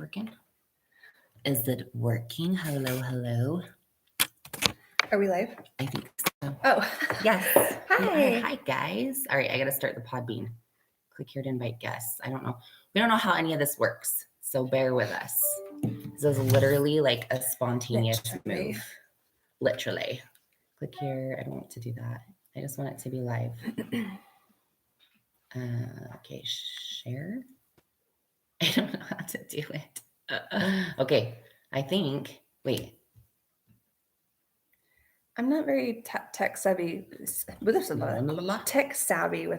working? Is it working? Hello. Are we live? I think so. Oh. Yes. Hi. Hi, guys. All right, I got to start the Podbean. Click here to invite guests. I don't know. We don't know how any of this works, so bear with us. This is literally like a spontaneous move. Literally. Click here. I don't want to do that. I just want it to be live. Okay, share. I don't know how to do it. Okay, I think, wait. I'm not very tech savvy with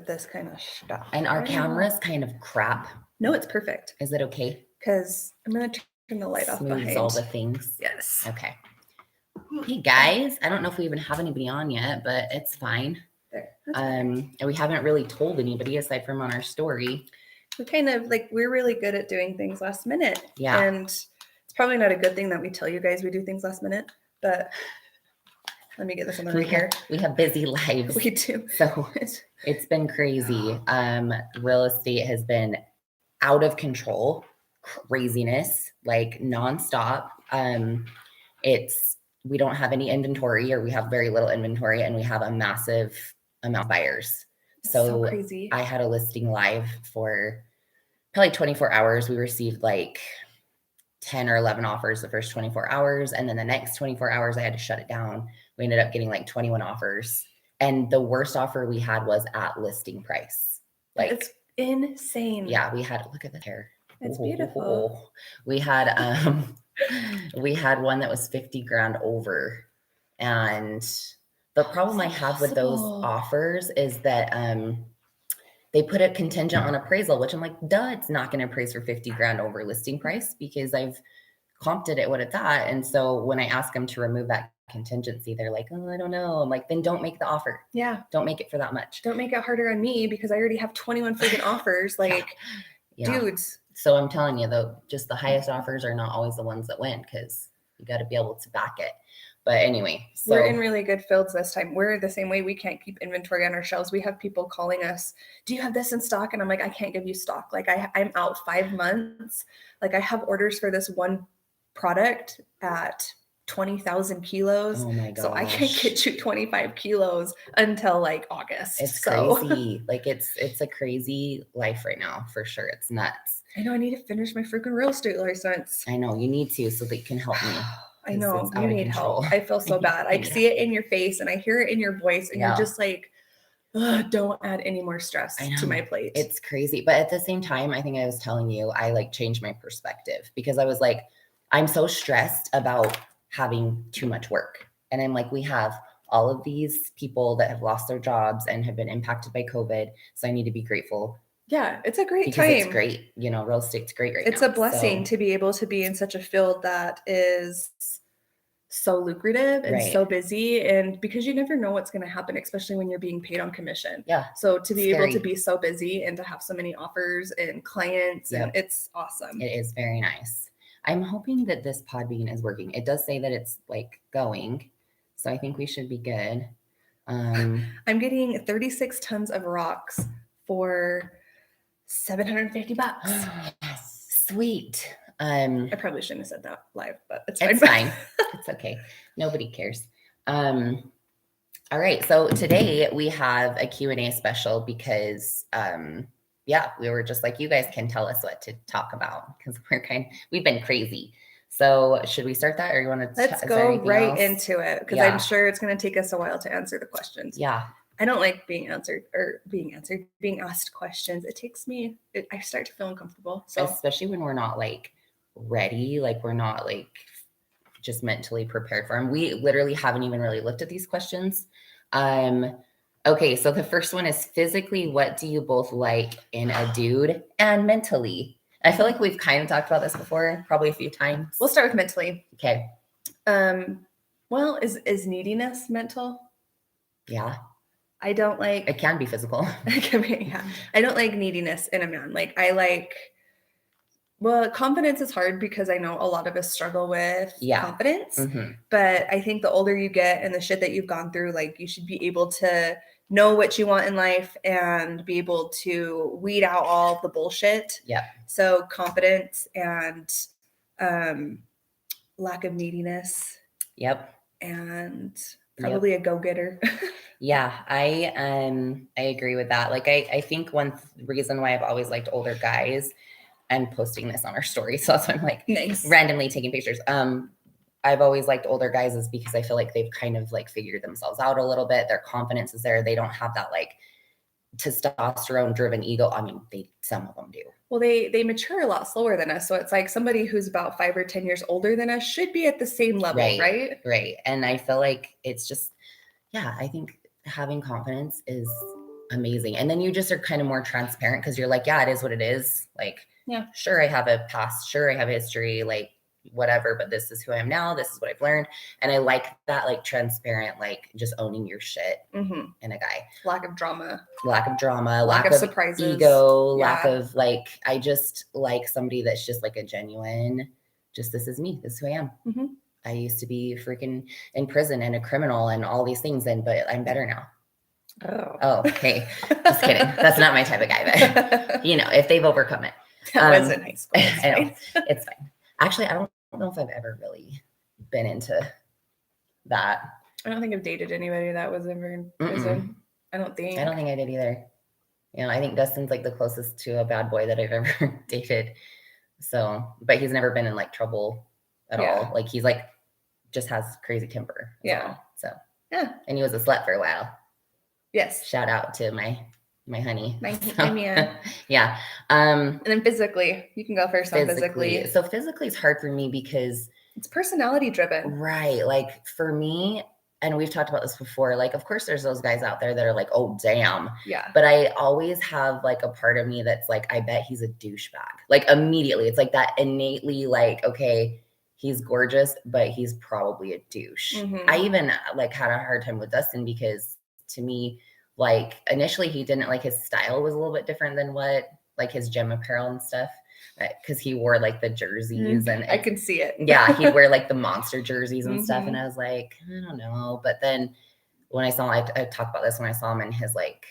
this kind of stuff. And our camera's kind of crap. No, it's perfect. Is it okay? Because I'm going to turn the light off behind. all the things. Yes. Okay. Hey guys, I don't know if we even have anybody on yet, but it's fine. And we haven't really told anybody aside from on our story. We kind of we're really good at doing things last minute. Yeah. And it's probably not a good thing that we tell you guys we do things last minute, but let me get this on the right here. We have busy lives. We do. So it's been crazy. Real estate has been out of control, craziness, like nonstop. We don't have any inventory, or we have very little inventory, and we have a massive amount of buyers. So crazy. I had a listing live for probably 24 hours. We received like 10 or 11 offers the first 24 hours. And then the next 24 hours, I had to shut it down. We ended up getting like 21 offers. And the worst offer we had was at listing price. Like, it's insane. Yeah, we had, look at the hair. It's beautiful. We had one that was 50 grand over. And the problem I have with those offers is that they put a contingent on appraisal, which I'm like, duh, it's not going to appraise for 50 grand over listing price because I've comped it at what it's at. And so when I ask them to remove that contingency, they're like, oh, I don't know. I'm like, then don't make the offer. Yeah. Don't make it for that much. Don't make it harder on me because I already have 21 freaking offers. Dudes. So I'm telling you, though, just the highest offers are not always the ones that win because you got to be able to back it. But anyway, so we're in really good fields this time. We're the same way. We can't keep inventory on our shelves. We have people calling us, do you have this in stock? And I'm like, I can't give you stock. I'm out 5 months. I have orders for this one product at 20,000 kilos. Oh my gosh. So I can't get you 25 kilos until August. It's crazy. It's a crazy life right now for sure. It's nuts. I know I need to finish my freaking real estate license. I know you need to so that you can help me. I know you need help. I feel so bad. I see it in your face and I hear it in your voice and you're just like, don't add any more stress to my plate. It's crazy. But at the same time, I think I was telling you, I changed my perspective because I was like, I'm so stressed about having too much work. And I'm like, we have all of these people that have lost their jobs and have been impacted by COVID. So I need to be grateful. Yeah, it's a great time. It's great. Real estate's great right now. It's a blessing to be able to be in such a field that is so lucrative and so busy, and because you never know what's going to happen, especially when you're being paid on commission. Yeah. So to be able to be so busy and to have so many offers and clients, and it's awesome. It is very nice. I'm hoping that this Podbean is working. It does say that it's going, so I think we should be good. I'm getting 36 tons of rocks for $750. Yes. Sweet. I probably shouldn't have said that live, but it's fine. It's okay. Nobody cares. All right. So today we have a Q&A special because, we were just like, you guys can tell us what to talk about because we've been crazy. So should we start that, or you want to? Let's go right into it because I'm sure it's going to take us a while to answer the questions. Yeah. I don't like being being asked questions. It takes me, I start to feel uncomfortable. So especially when we're not ready, we're not just mentally prepared for them. We literally haven't even really looked at these questions. Okay. So the first one is physically, what do you both like in a dude, and mentally? I feel like we've kind of talked about this before, probably a few times. We'll start with mentally. Okay. Well, is neediness mental? Yeah. I don't like. It can be physical. Yeah. I don't like neediness in a man. Confidence is hard because I know a lot of us struggle with confidence. Mm-hmm. But I think the older you get and the shit that you've gone through, you should be able to know what you want in life and be able to weed out all the bullshit. Yeah. So confidence and lack of neediness, Yep. and probably a go-getter. Yeah, I agree with that. Like I think one reason why I've always liked older guys, and posting this on our story, so that's why I'm like Nice. randomly taking pictures. I've always liked older guys is because I feel like they've kind of like figured themselves out a little bit. Their confidence is there. They don't have that like testosterone driven ego. I mean, some of them do. Well, they mature a lot slower than us. So it's like somebody who's about 5 or 10 years older than us should be at the same level, right? Right. And I feel like it's just, yeah, I think having confidence is amazing. And then you just are kind of more transparent because you're like, yeah, it is what it is. Like, yeah, sure, I have a past, sure, I have a history, like whatever, but this is who I am now. This is what I've learned. And I like that, like transparent, like just owning your shit in a guy. Lack of drama, lack of surprises, ego, lack of like, I just like somebody that's just like a genuine, just this is me, this is who I am. I used to be freaking in prison and a criminal and all these things, but I'm better now. Oh, okay. Just kidding. That's not my type of guy, but you know, if they've overcome it. That was in high school. It's fine. Actually, I don't know if I've ever really been into that. I don't think I've dated anybody that was ever in prison. I don't think I did either. You know, I think Dustin's like the closest to a bad boy that I've ever dated. So, but he's never been in like trouble at all. Like he's like, just has crazy temper. So, yeah. And he was a slut for a while. Yes. Shout out to my honey. Yeah. And then physically, you can go first on physically. So physically is hard for me because it's personality driven. Right. Like for me, and we've talked about this before, like, of course there's those guys out there that are like, oh, damn. Yeah. But I always have like a part of me that's like, I bet he's a douchebag. Like immediately. It's like that innately like, okay, he's gorgeous, but he's probably a douche. I even like had a hard time with Dustin because to me, like initially he didn't like his style was a little bit different than what like his gym apparel and stuff. Because he wore like the jerseys and I can see it. Yeah, he'd wear like the monster jerseys and stuff. And I was like, I don't know. But then when I saw, I talked about this when I saw him in his like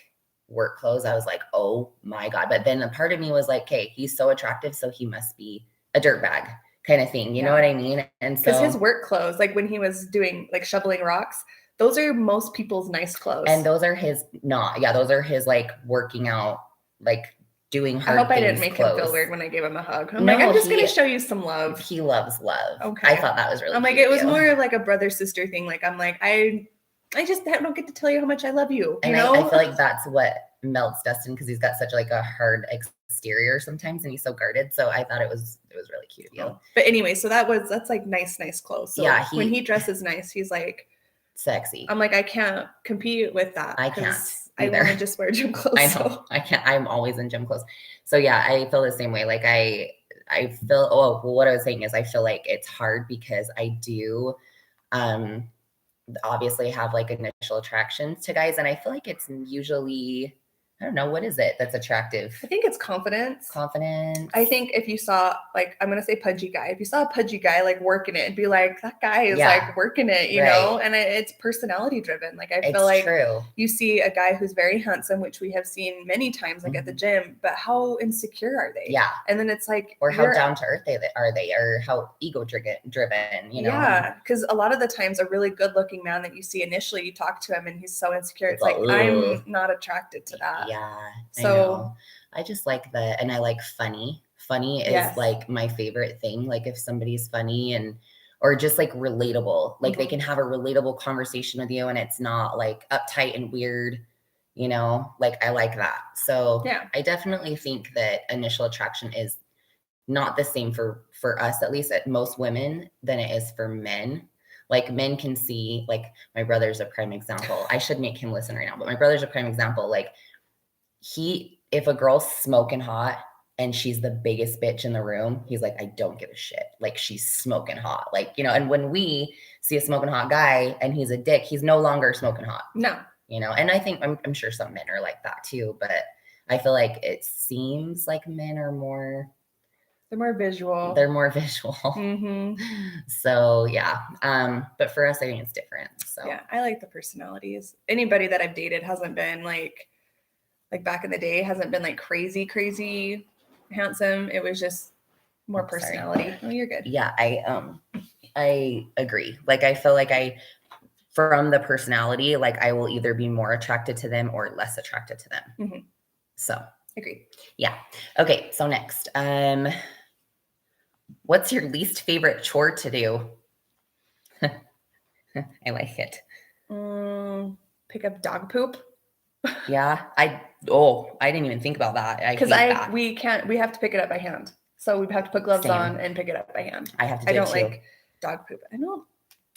work clothes, I was like, oh my God. But then a part of me was like, okay, he's so attractive, so he must be a dirtbag kind of thing. You know what I mean? And so because his work clothes, like when he was doing like shoveling rocks, those are most people's nice clothes. And those are his those are his like working out, like doing hard I hope things I didn't make clothes. Him feel weird when I gave him a hug. I'm like, I'm just going to show you some love. He loves love. Okay. I thought that was really I'm like, it was more of like a brother-sister thing. Like, I'm like, I just don't get to tell you how much I love you. And you know? I feel like that's what melts Dustin because he's got such like a hard exterior sometimes and he's so guarded. So I thought it was really cute of you. But anyway, so that's like nice clothes. So yeah, when he dresses nice, he's like sexy. I'm like, I can't compete with that. I can't. I want to just wear gym clothes. I know. So. I can't. I'm always in gym clothes. So yeah, I feel the same way. Like I feel. Oh, well, what I was saying is, I feel like it's hard because I do, obviously have like initial attractions to guys, and I feel like it's usually. I don't know, what is it that's attractive? I think it's confidence. I think if you saw, like, I'm going to say pudgy guy. If you saw a pudgy guy, like, working it, it'd be like, that guy is, like, working it, you know? And it's personality driven. Like, I feel like you see a guy who's very handsome, which we have seen many times, like, at the gym, but how insecure are they? Yeah. And then it's like. Or how down to earth are they, or how ego driven, you know? Yeah. Because a lot of the times, a really good looking man that you see initially, you talk to him and he's so insecure. It's like, I'm not attracted to that. Yeah. So I just like that. And I like funny. Funny is like my favorite thing. Like if somebody's funny or just like relatable, like they can have a relatable conversation with you and it's not like uptight and weird, you know, like I like that. So I definitely think that initial attraction is not the same for us, at least at most women, than it is for men. Like men can see, like my brother's a prime example. I should make him listen right now, but my brother's a prime example. Like if a girl's smoking hot and she's the biggest bitch in the room, he's like, I don't give a shit. Like she's smoking hot. Like, you know, and when we see a smoking hot guy and he's a dick, he's no longer smoking hot. No. You know, and I think I'm sure some men are like that too, but I feel like it seems like men are they're more visual. So yeah. But for us, I think it's different. So yeah, I like the personalities. Anybody that I've dated hasn't been like back in the day, hasn't been like crazy handsome. It was just More Sorry. personality. Oh, you're good. Yeah, I agree. Like I feel like from the personality, like I will either be more attracted to them or less attracted to them. Mhm. So Agree. yeah. Okay, so next. What's your least favorite chore to do? I like it. Pick up dog poop. Yeah. I didn't even think about that. I hate Because that. we have to pick it up by hand. So we have to put gloves Same. on and pick it up by hand. I have to do I don't it too. like dog poop. I know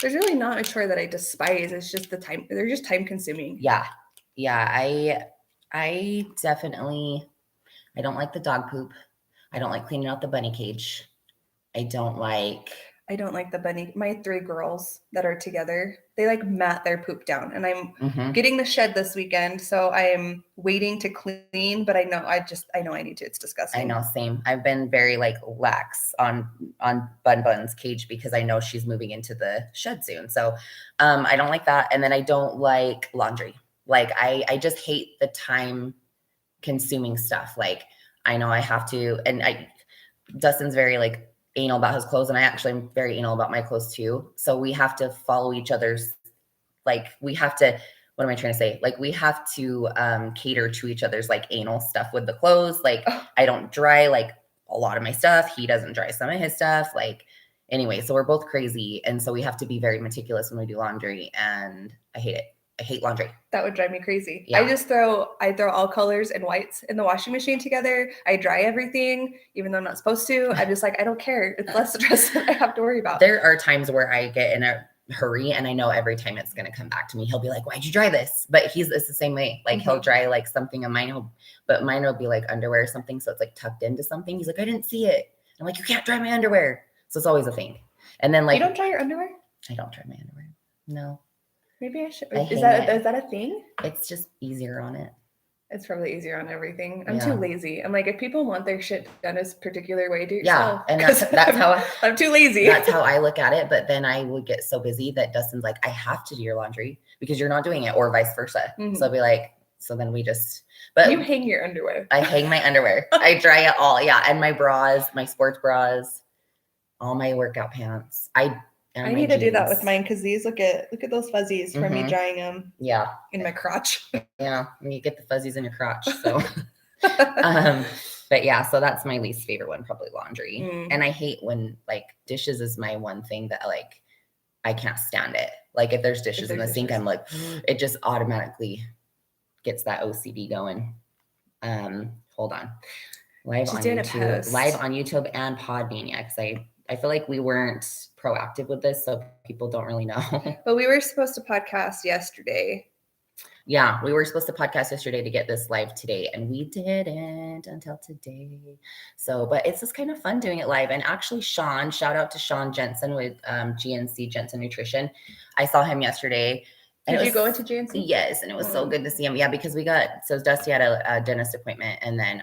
there's really not a chore that I despise. It's just the time. They're just time consuming. Yeah. Yeah. I definitely, I don't like the dog poop. I don't like cleaning out the bunny cage. I don't like the bunny. My 3 girls that are together, they like mat their poop down, and I'm Mhm. getting the shed this weekend, so I'm waiting to clean. But I know I need to. It's disgusting. I know, same. I've been very like lax on Bun's cage because I know she's moving into the shed soon. So I don't like that. And then I don't like laundry. Like I just hate the time consuming stuff. Like I know I have to, and Dustin's very like anal about his clothes, and I actually am very anal about my clothes too. So we have to follow each other's, like we have to, what am I trying to say? Like we have to cater to each other's like anal stuff with the clothes. Like I don't dry like a lot of my stuff. He doesn't dry some of his stuff. Like anyway, so we're both crazy. And so we have to be very meticulous when we do laundry, and I hate it. I hate laundry. That would drive me crazy. Yeah. I throw all colors and whites in the washing machine together. I dry everything, even though I'm not supposed to. I'm just like, I don't care. It's less stress that I have to worry about. There are times where I get in a hurry and I know every time it's going to come back to me. He'll be like, why'd you dry this? But it's the same way. Like he'll dry like something of mine, but mine will be like underwear or something. So it's like tucked into something. He's like, I didn't see it. I'm like, you can't dry my underwear. So it's always a thing. And then like, you don't dry your underwear? I don't dry my underwear. No. Maybe I should. I Is that a thing? It's just easier on it. It's probably easier on everything. I'm too lazy. I'm like, if people want their shit done a particular way, do it yourself. Yeah, and that's how I'm too lazy. That's how I look at it. But then I would get so busy that Dustin's like, I have to do your laundry because you're not doing it, or vice versa. Mhm. So I'll be like, so then we just. But you hang your underwear. I hang my underwear. I dry it all. Yeah, and my bras, my sports bras, all my workout pants. I need to do that with mine because these look at those fuzzies from me Mhm. drying them. Yeah. In my crotch. Yeah, and you get the fuzzies in your crotch. So, but yeah, so that's my least favorite one, probably laundry. And I hate when like dishes is my one thing that like I can't stand it. Like if there's dishes in the sink, I'm like, it just automatically gets that OCD going. Hold on. Live on YouTube and Podmania, because I feel like we weren't proactive with this, so people don't really know. But we were supposed to podcast yesterday. Yeah, we were supposed to podcast yesterday to get this live today, and we didn't until today. So, but it's just kind of fun doing it live. And actually, shout out to Sean Jensen with GNC Jensen Nutrition. I saw him yesterday. Did you go into GNC? Yes, and it was so good to see him. Yeah, because Dusty had a dentist appointment, and then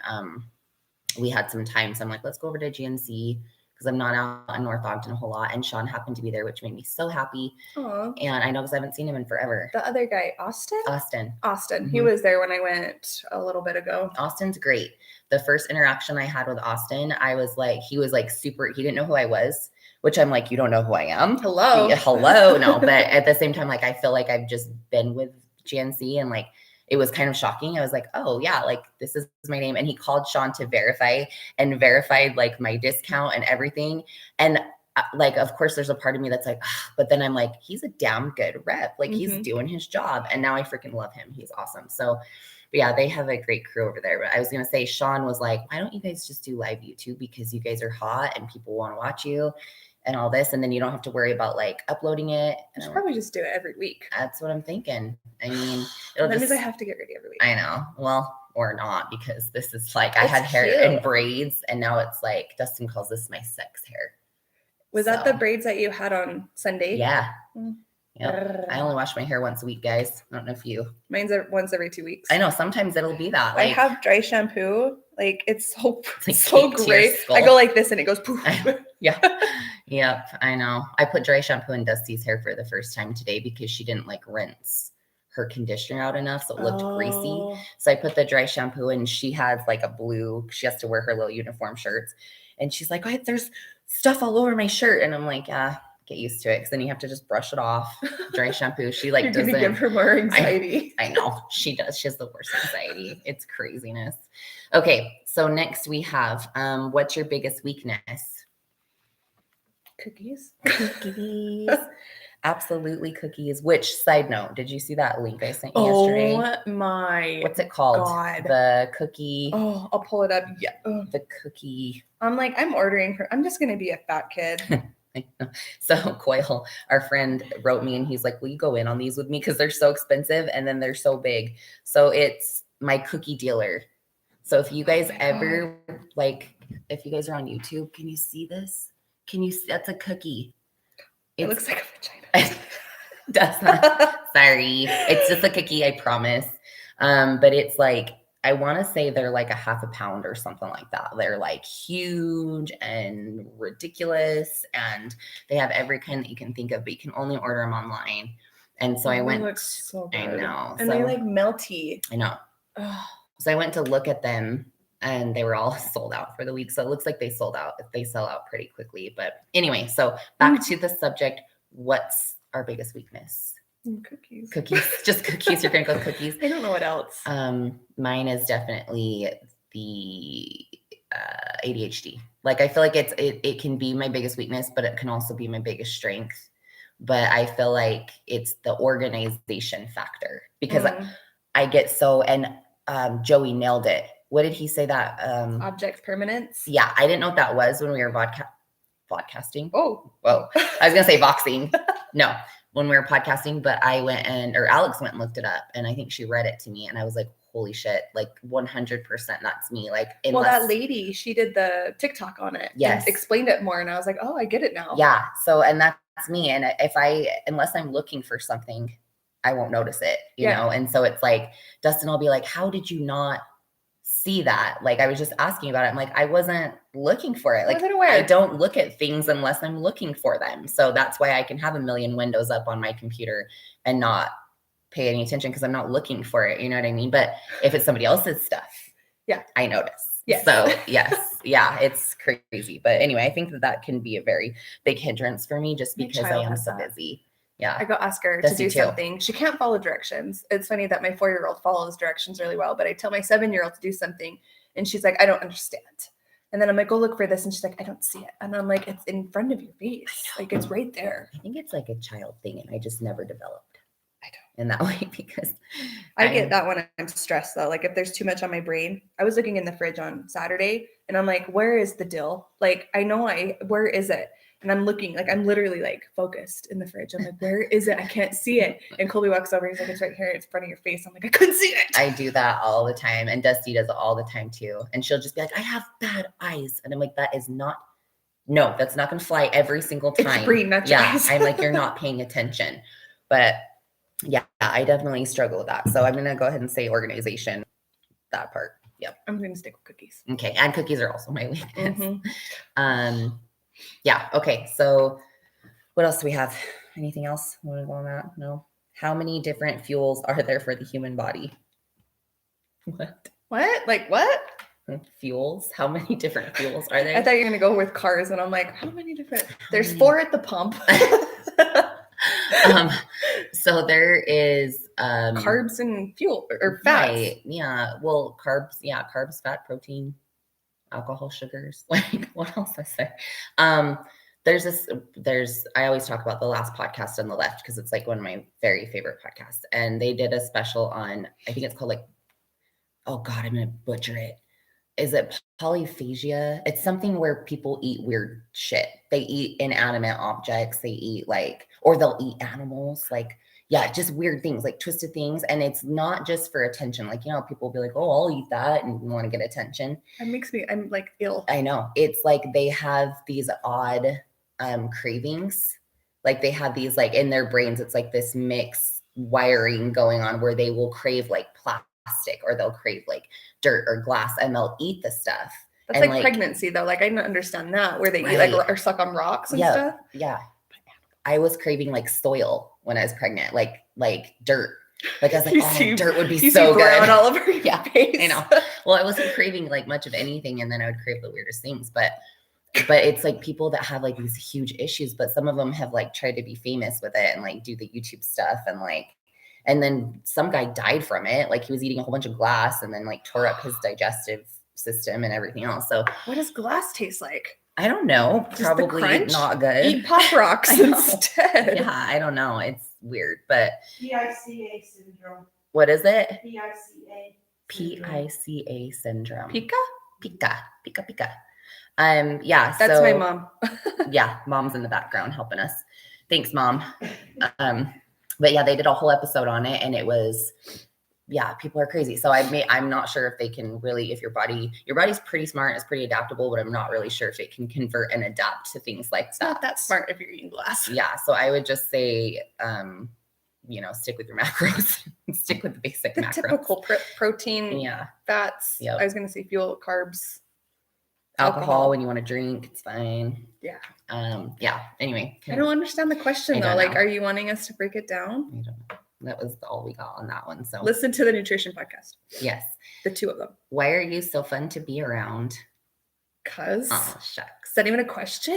we had some time. So I'm like, let's go over to GNC because I'm not out in North Ogden a whole lot. And Sean happened to be there, which made me so happy. Aww. And I know because I haven't seen him in forever. The other guy, Austin? Austin. Mm-hmm. He was there when I went a little bit ago. Austin's great. The first interaction I had with Austin, he was like super, he didn't know who I was, which I'm like, you don't know who I am? Hello. Hello. No, but at the same time, like, I feel like I've just been with GNC, and like, it was kind of shocking. I was like, oh yeah, like this is my name. And he called Sean to verify and verified like my discount and everything. And like, of course there's a part of me that's like, but then I'm like, he's a damn good rep. Like he's doing his job. And now I freaking love him. He's awesome. So but yeah, they have a great crew over there. But I was going to say, Sean was like, why don't you guys just do live YouTube? Because you guys are hot and people want to watch you and all this. And then you don't have to worry about like uploading it. I should probably just do it every week. That's what I'm thinking. I mean, that means I have to get ready every week. I know. Well, or not, because this is like, I had hair in braids, and now it's like, Dustin calls this my sex hair. Was that the braids that you had on Sunday? Yeah. Yep. I only wash my hair once a week, guys. I don't know if you. Mine's once every 2 weeks. I know. Sometimes it'll be that. Like, I have dry shampoo. Like it's so like great. I go like this and it goes poof. Yeah. Yep. I know. I put dry shampoo in Dusty's hair for the first time today because she didn't like rinse her conditioner out enough, so it looked greasy. So I put the dry shampoo, and she has like she has to wear her little uniform shirts. And she's like, there's stuff all over my shirt. And I'm like, yeah, get used to it. Cause then you have to just brush it off. Dry shampoo. She like You're gonna doesn't give her more anxiety. I know she does. She has the worst anxiety. It's craziness. Okay. So next we have, what's your biggest weakness? Cookies. Cookies. Absolutely cookies. Which, side note, did you see that link I sent you yesterday? Oh my What's it called? God. The cookie. Oh, I'll pull it up. Yeah. Ugh. The cookie. I'm like, I'm ordering for, I'm just gonna be a fat kid. So Coyle, our friend, wrote me and he's like, will you go in on these with me? Because they're so expensive and then they're so big. So it's my cookie dealer. So if you guys ever like, if you guys are on YouTube, can you see this? Can you see? That's a cookie. It looks like a vagina. Does not. Sorry. It's just a cookie, I promise. But it's like, I want to say they're like a half a pound or something like that. They're like huge and ridiculous. And they have every kind that you can think of, but you can only order them online. And so I went. Looks so good. I know. And they like melty. I know. Ugh. So I went to look at them and they were all sold out for the week. So it looks like they sold out. They sell out pretty quickly. But anyway, so back to the subject. What's our biggest weakness? Cookies. Cookies. Just cookies. You're going to go cookies. I don't know what else. Mine is definitely the ADHD. Like I feel like it can be my biggest weakness, but it can also be my biggest strength. But I feel like it's the organization factor because I get so, and Joey nailed it. What did he say that? Object permanence. Yeah, I didn't know what that was when we were podcasting. Oh, whoa! I was gonna say boxing. No, when we were podcasting, but I went or Alex went and looked it up, and I think she read it to me, and I was like, "Holy shit!" Like 100%, that's me. Like, well, that lady, she did the TikTok on it. Yes, and explained it more, and I was like, "Oh, I get it now." Yeah. So, and that's me. And unless I'm looking for something, I won't notice it. You know. And so it's like Dustin will be like, "How did you not see that?" Like I was just asking about it. I'm like, I wasn't looking for it. Like I don't look at things unless I'm looking for them. So that's why I can have a million windows up on my computer and not pay any attention because I'm not looking for it. You know what I mean? But if it's somebody else's stuff, yeah, I notice. Yes. So yes, yeah, it's crazy. But anyway, I think that can be a very big hindrance for me just because I am so busy. Yeah. I go ask her to do something. She can't follow directions. It's funny that my 4-year-old follows directions really well, but I tell my 7-year-old to do something and she's like, I don't understand. And then I'm like, go look for this. And she's like, I don't see it. And I'm like, it's in front of your face. Like it's right there. I think it's like a child thing. And I just never developed in that way because I get that when I'm stressed though. Like if there's too much on my brain, I was looking in the fridge on Saturday and I'm like, where is the dill? Like, I know where is it? And I'm looking, like, I'm literally like focused in the fridge. I'm like, where is it? I can't see it. And Colby walks over. He's like, it's right here. It's in front of your face. I'm like, I couldn't see it. I do that all the time. And Dusty does it all the time too. And she'll just be like, I have bad eyes. And I'm like, that's not going to fly every single time. It's green, not your eyes. I'm like, you're not paying attention. But yeah, I definitely struggle with that. So I'm going to go ahead and say organization, that part. Yep. I'm going to stick with cookies. Okay. And cookies are also my weakness. Yeah. Okay. So what else do we have? Anything else? Want to go on that? No. How many different fuels are there for the human body? What? Like what? Fuels? How many different fuels are there? I thought you were going to go with cars. And I'm like, how many different? There's 4 at the pump. So there is carbs and fuel or fats. Right. Yeah. Well, carbs, fat, protein, alcohol, sugars. Like what else is there? I always talk about the last podcast on the left because it's like one of my very favorite podcasts. And they did a special on, I think it's called like, oh God, I'm going to butcher it. Is it polyphagia? It's something where people eat weird shit. They eat inanimate objects. They eat or they'll eat animals. Like, yeah, just weird things, like twisted things. And it's not just for attention. Like, people will be like, oh, I'll eat that and want to get attention. That makes me, I'm like ill. I know. It's like they have these odd cravings. Like they have these like in their brains, it's like this mixed wiring going on where they will crave like plastic or they'll crave like dirt or glass and they'll eat the stuff. That's like pregnancy though. Like I don't understand that where they eat like or suck on rocks and stuff. Yeah. I was craving like soil when I was pregnant, like dirt. Like I was like, dirt would be so good. All over your face. I know. Well, I wasn't craving like much of anything, and then I would crave the weirdest things. But but it's like people that have like these huge issues, but some of them have like tried to be famous with it and like do the YouTube stuff and like, and then some guy died from it. Like he was eating a whole bunch of glass and then like tore up his digestive system and everything else. So What does glass taste like? I don't know. Just the Probably crunch? not good. Eat Pop Rocks I know. instead. Yeah, I don't know. It's weird, but PICA syndrome. what is it? PICA. PICA syndrome. Pika? Pika. Yeah. That's so, my mom. Yeah, mom's in the background helping us. Thanks, mom. But yeah, they did a whole episode on it, and it was, yeah, people are crazy. So I'm not sure if they can really, if your body's pretty smart, it's pretty adaptable, but I'm not really sure if it can convert and adapt to things like It's that. not that smart if you're eating glass. Yeah. So I would just say, stick with your macros, stick with the basic The macros. typical protein, Yeah. fats. Yep. I was going to say fuel, carbs. Alcohol when you want to drink, it's fine. Yeah. Yeah. Anyway. I don't understand the question I though. don't Like, know. are you wanting us to break it down? I don't know. That was all we got on that one. So Listen to the nutrition podcast, yes. the two of them. Why are you so fun to be around? Cause Oh, is shucks. that even a question?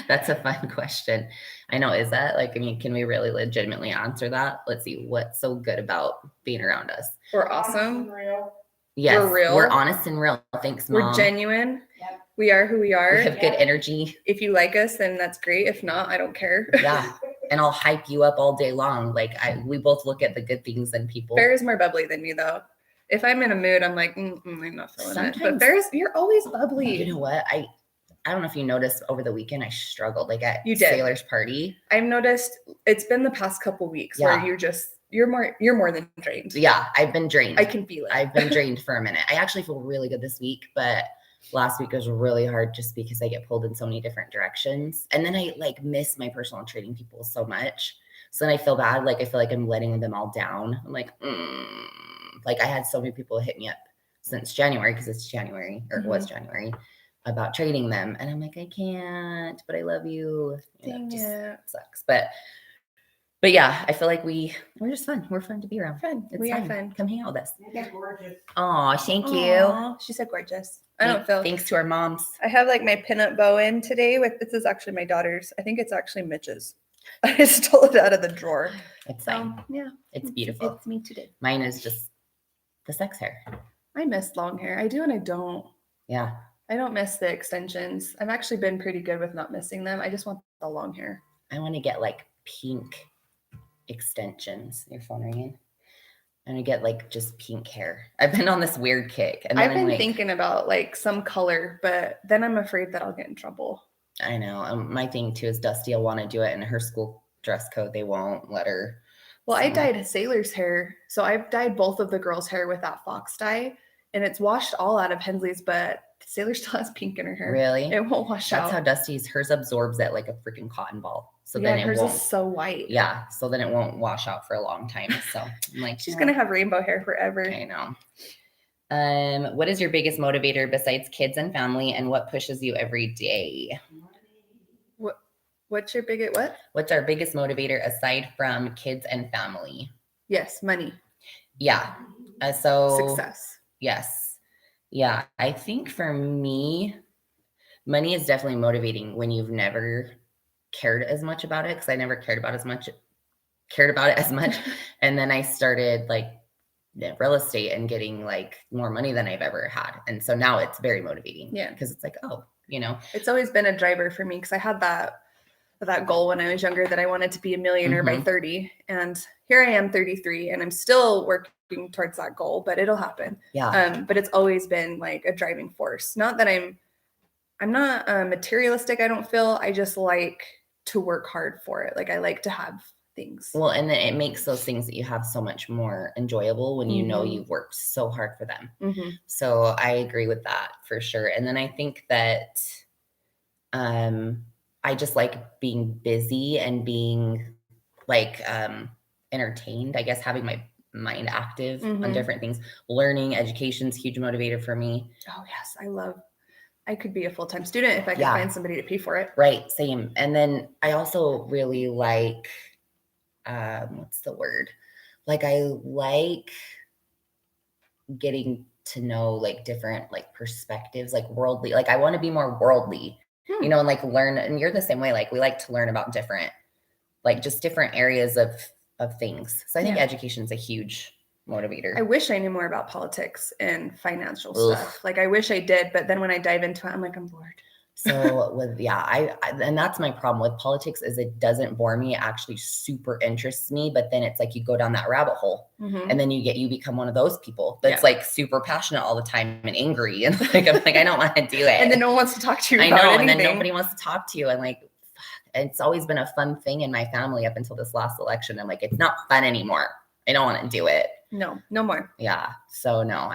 That's a fun question. I know. Is that like, I mean, can we really legitimately answer that? Let's see. What's so good about being around us? We're awesome. Real. Yes. We're real. We're honest and real. Thanks, Mom. We're genuine. Yep. We are who we are. We have good Yeah. energy. If you like us, then that's great. If not, I don't care. Yeah. And I'll hype you up all day long. Like we both look at the good things in people. Bear is more bubbly than me though. If I'm in a mood, I'm like, I'm not feeling it. But Sometimes- Bear's, you're always bubbly. You know what? I don't know if you noticed over the weekend, I struggled like at You did. Sailor's party. I've noticed it's been the past couple weeks Yeah. where you're more than drained. Yeah, I've been drained. I can feel it. I've been drained for a minute. I actually feel really good this week, but last week was really hard just because I get pulled in so many different directions. And then I like miss my personal training people so much. So then I feel bad. Like I feel like I'm letting them all down. I'm like, like I had so many people hit me up since January, because it's January, or it was January, about trading them. And I'm like, I can't, but I love you. Dang It just it. sucks. But yeah, I feel like we're just fun. We're fun to be around. Fun. It's We are fun. fun. Come hang out with us. You're gorgeous. Oh, thank you. Aw, she said gorgeous. I don't feel. Thanks to our moms. I have like my pinup bow in today with, this is actually my daughter's. I think it's actually Mitch's. I stole it out of the drawer. It's So fine. yeah, It's beautiful. it's me today. Mine is just the sex hair. I miss long hair. I do and I don't. Yeah. I don't miss the extensions. I've actually been pretty good with not missing them. I just want the long hair. I want to get like pink extensions. Your phone ringing? I'm gonna get like just pink hair. I've been on this weird kick. And then I've I'm been like, thinking about like some color, but then I'm afraid that I'll get in trouble. I know. My thing too is Dusty will want to do it in her school dress code. They won't let her. Well, I So- dyed Sailor's hair. So I've dyed both of the girls' hair with that fox dye, and it's washed all out of Hensley's, but Sailor still has pink in her hair. Really? It won't wash That's out. how Dusty's, hers absorbs it like a freaking cotton ball. So yeah, then it hers won't. is so white. Yeah. So then it won't wash out for a long time. So I'm like, She's "Yeah, gonna have rainbow hair forever. I know. What is your biggest motivator besides kids and family, and what pushes you every day? What's your biggest what? What's our biggest motivator aside from kids and family? Yes, money, Yeah. So success. yes. Yeah. I think for me, money is definitely motivating when you've never cared as much about it. Cause I never cared about it as much. And then I started like real estate and getting like more money than I've ever had. And so now it's very motivating. Yeah. Because it's like, oh, you know, It's always been a driver for me because I had that goal when I was younger that I wanted to be a millionaire by 30. And here I am 33 and I'm still working towards that goal, but it'll happen. yeah. But it's always been like a driving force. Not that I'm not materialistic, I don't feel. I just like to work hard for it. Like I like to have things. Well, and then it makes those things that you have so much more enjoyable when you know Mhm. you've worked so hard for them. Mhm. So I agree with that for sure. And then I think that I just like being busy and being like entertained, I guess, having my mind active on Mhm. different things. Learning, education's huge motivator for me. Oh yes, I could be a full-time student if I could Yeah. find somebody to pay for it. Right, same. And then I also really like what's the word? Like I like getting to know like different like perspectives, like worldly. Like I want to be more worldly, you know, and like learn. And you're the same way. Like we like to learn about different, like just different areas of things. So I think Yeah. education is a huge motivator. I wish I knew more about politics and financial Ugh. stuff. Like I wish I did, but then when I dive into it, I'm like, I'm bored. So with I and that's my problem with politics is it doesn't bore me. It actually super interests me, but then it's like you go down that rabbit hole, Mhm. and then you become one of those people that's Yeah. like super passionate all the time and angry, and like I'm like I don't want to do it. And then no one wants to talk to you I about know, anything. and then nobody wants to talk to you, and like it's always been a fun thing in my family up until this last election. I'm like, it's not fun anymore. I don't want to do it. No more. Yeah. So no,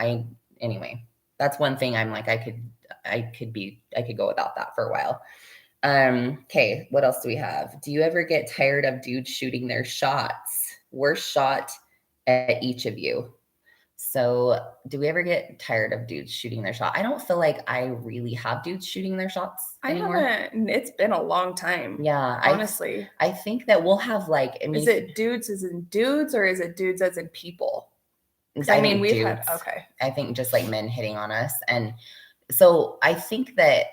anyway, that's one thing I'm like, I could go without that for a while. Okay. What else do we have? Do you ever get tired of dudes shooting their shots? Worst shot at each of you. So do we ever get tired of dudes shooting their shot? I don't feel like I really have dudes shooting their shots anymore. I haven't. It's been a long time. Yeah. Honestly. I think that we'll have like, I mean, Is it dudes as in dudes or is it dudes as in people? I mean, think we've had, dudes. okay. I think just like men hitting on us. And so I think that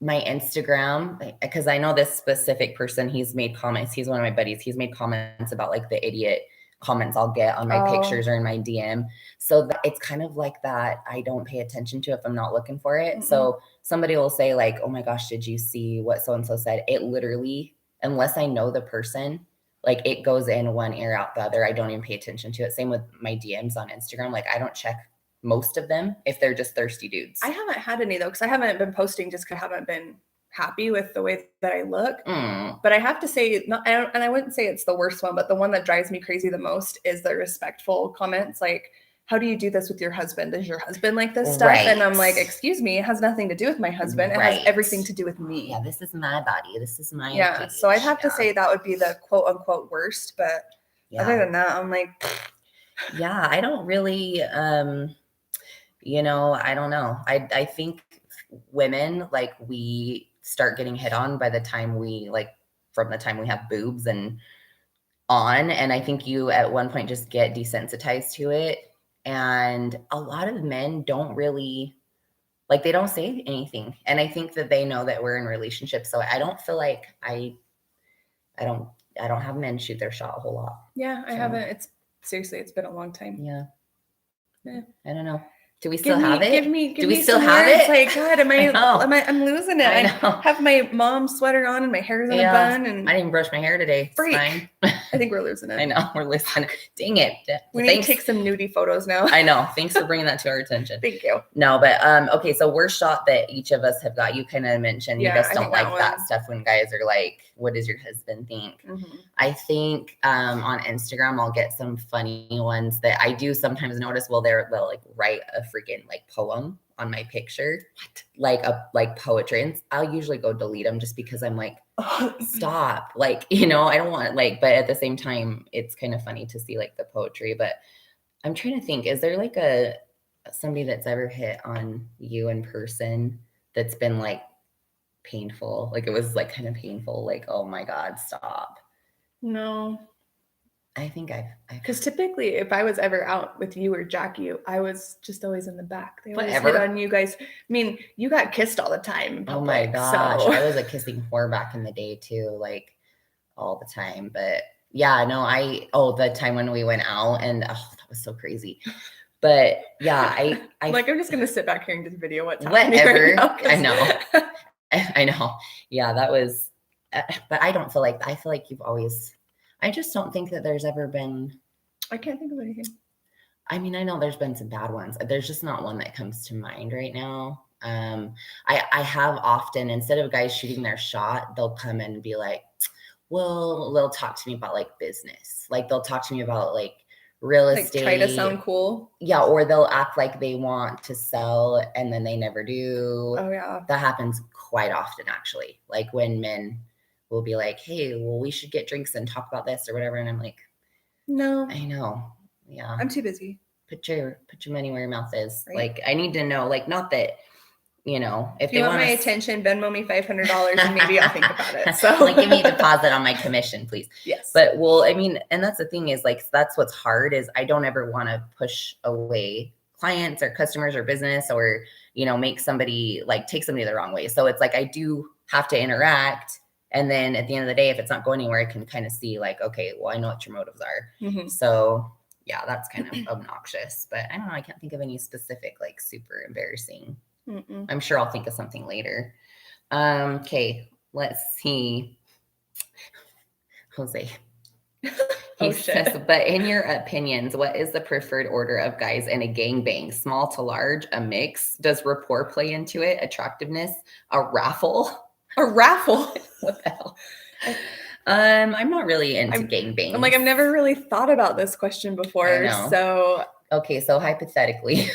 my Instagram, because I know this specific person, he's made comments. He's one of my buddies. He's made comments about like the idiot comments I'll get on my pictures or in my DM. So it's kind of like that. I don't pay attention to if I'm not looking for it. Mm-mm. So somebody will say like, oh my gosh, did you see what so-and-so said? It literally, unless I know the person, like it goes in one ear out the other. I don't even pay attention to it. Same with my DMs on Instagram. Like I don't check most of them if they're just thirsty dudes. I haven't had any though, because I haven't been posting just because I haven't been happy with the way that I look. But I have to say, and I wouldn't say it's the worst one, but the one that drives me crazy the most is the respectful comments like, how do you do this with your husband? Does your husband like this stuff? Right. And I'm like, excuse me, it has nothing to do with my husband. It has everything to do with me. Yeah, this is my body. This is my Yeah. So I'd have to say that would be the quote unquote worst. But other than that, I'm like, yeah, I don't really you know, I don't know. I think women, like we start getting hit on by the time we from the time we have boobs and on. And I think you at one point just get desensitized to it. And a lot of men don't really they don't say anything. And I think that they know that we're in relationships. So I don't feel like I don't have men shoot their shot a whole lot. Yeah, I haven't. It's been a long time. Yeah. Yeah. I don't know. Do we still have it? Do we still have it? Like, God, I'm losing it. I have my mom's sweater on and my hair's in a bun, and I didn't even brush my hair today. It's fine. I think we're losing it. I know we're losing it. Dang it. We need to take some nudie photos now. I know. Thanks for bringing that to our attention. Thank you. No, but okay. So worst shot that each of us have got. You kind of mentioned you just don't like that stuff when guys are like, "What does your husband think?" Mm-hmm. I think on Instagram I'll get some funny ones that I do sometimes notice. Well, they'll like write a freaking like poem on my picture, like poetry, and I'll usually go delete them just because I'm like, stop, like, you know, I don't want but at the same time it's kind of funny to see like the poetry. But I'm trying to think, is there like somebody that's ever hit on you in person that's been like painful, like it was like kind of painful, like, oh my God, stop? No, I think because typically if I was ever out with you or Jackie, I was just always in the back. They always hit on you guys. I mean, you got kissed all the time in public, oh my gosh, so. I was a kissing whore back in the day too, like all the time. But yeah, no, the time when we went out and that was so crazy. But yeah, I like, I'm just gonna sit back here and just video what's happening. Whatever. Right now, I know. Yeah, that was. But I don't feel like. I feel like you've always. I just don't think that there's ever been. I can't think of anything. I mean, I know there's been some bad ones. There's just not one that comes to mind right now. I have often, instead of guys shooting their shot, they'll come in and be like, well, they'll talk to me about like business. Like they'll talk to me about like real estate. Try to sound cool. Yeah. Or they'll act like they want to sell and then they never do. Oh yeah. That happens quite often actually. Like when men will be like, hey, well, we should get drinks and talk about this or whatever. And I'm like, no, I know. Yeah. I'm too busy. Put your money where your mouth is. Right. Like, I need to know, like, not that, you know, if you they want my attention, Venmo me $500 and maybe I'll think about it. So like, give me a deposit on my commission, please. Yes. But well, I mean, and that's the thing is like, that's what's hard is I don't ever want to push away clients or customers or business, or, you know, make somebody like take somebody the wrong way. So it's like I do have to interact. And then at the end of the day, if it's not going anywhere, I can kind of see like, okay, well, I know what your motives are. Mhm. So yeah, that's kind of obnoxious, but I don't know. I can't think of any specific, like super embarrassing. Mm-mm. I'm sure I'll think of something later. Okay, let's see. Jose. He Oh, shit. says, but in your opinions, what is the preferred order of guys in a gangbang? Small to large, a mix? Does rapport play into it? Attractiveness? A raffle? A raffle. What the hell? I'm not really into I'm- gangbangs. I'm like, I've never really thought about this question before. I know. So Okay, so hypothetically,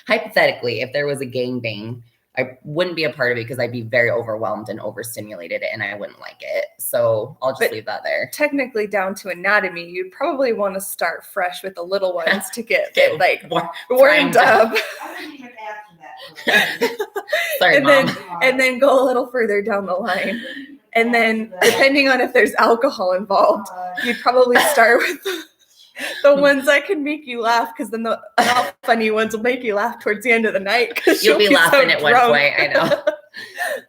if there was a gangbang, I wouldn't be a part of it because I'd be very overwhelmed and overstimulated and I wouldn't like it. So I'll just But- leave that there. technically down to anatomy, you'd probably want to start fresh with the little ones to get Get like war- warmed primed up. I didn't even answer that. Sorry, And Mom. and then go a little further down the line. And then depending on if there's alcohol involved, you'd probably start with the ones that can make you laugh, because then the not funny ones will make you laugh towards the end of the night. You'll be laughing at one point. I know.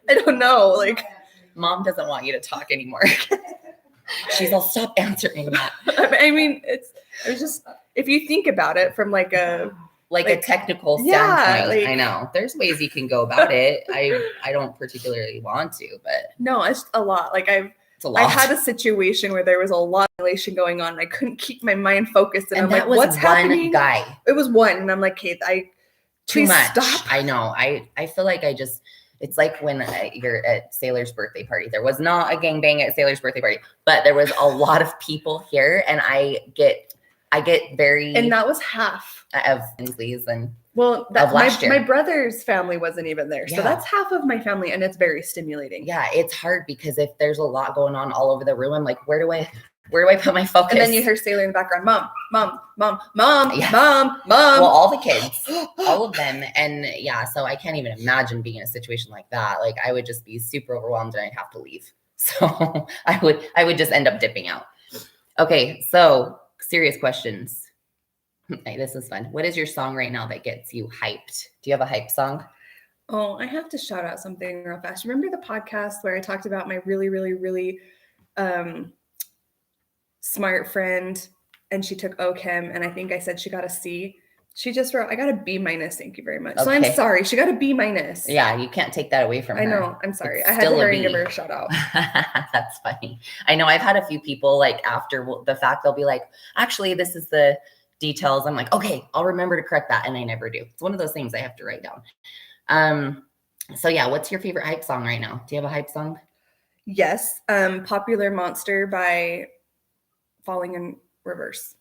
I don't know. Like, Mom doesn't want you to talk anymore. She's all, stop answering that. I mean, it was just, if you think about it from like a, Like a technical yeah, standpoint. like- I know. There's ways you can go about it. I don't particularly want to, but no, it's a lot. Like it's a lot. I had a situation where there was a lot of relation going on. And I couldn't keep my mind focused. And, and I'm that like, was what's one happening? guy. It was one. And I'm like, Kate, Too please much. stop. I know. I feel like it's like when you're at Sailor's birthday party. There was not a gangbang at Sailor's birthday party, but there was a lot of people here, and I get very And that was half. of Insleys and Well, Of last year. my brother's family wasn't even there. So Yeah. that's half of my family, and it's very stimulating. yeah, it's hard because if there's a lot going on all over the room, I'm like, where do I put my focus? And then you hear Sailor in the background, mom, mom, mom, mom, Yeah. mom, well, mom. all the kids, all of them, and yeah, so I can't even imagine being in a situation like that. Like I would just be super overwhelmed and I'd have to leave. So I would just end up dipping out. Okay, so serious questions. Hey, this is fun. What is your song right now that gets you hyped? Do you have a hype song? Oh, I have to shout out something real fast. Remember the podcast where I talked about my really, really, really smart friend, and she took OChem, and I think I said she got a C. She just wrote, I got a B minus. Thank you very much. So I'm Okay. sorry. She got a B minus. Yeah, you can't take that away from her. I know. I'm sorry. It's I had to still a hurry and give B. her a shout out. That's funny. I know I've had a few people like after the fact, they'll be like, actually, this is the details. I'm like, okay, I'll remember to correct that. And I never do. It's one of those things I have to write down. So yeah, what's your favorite hype song right now? Do you have a hype song? Yes. Popular Monster by Falling in Reverse.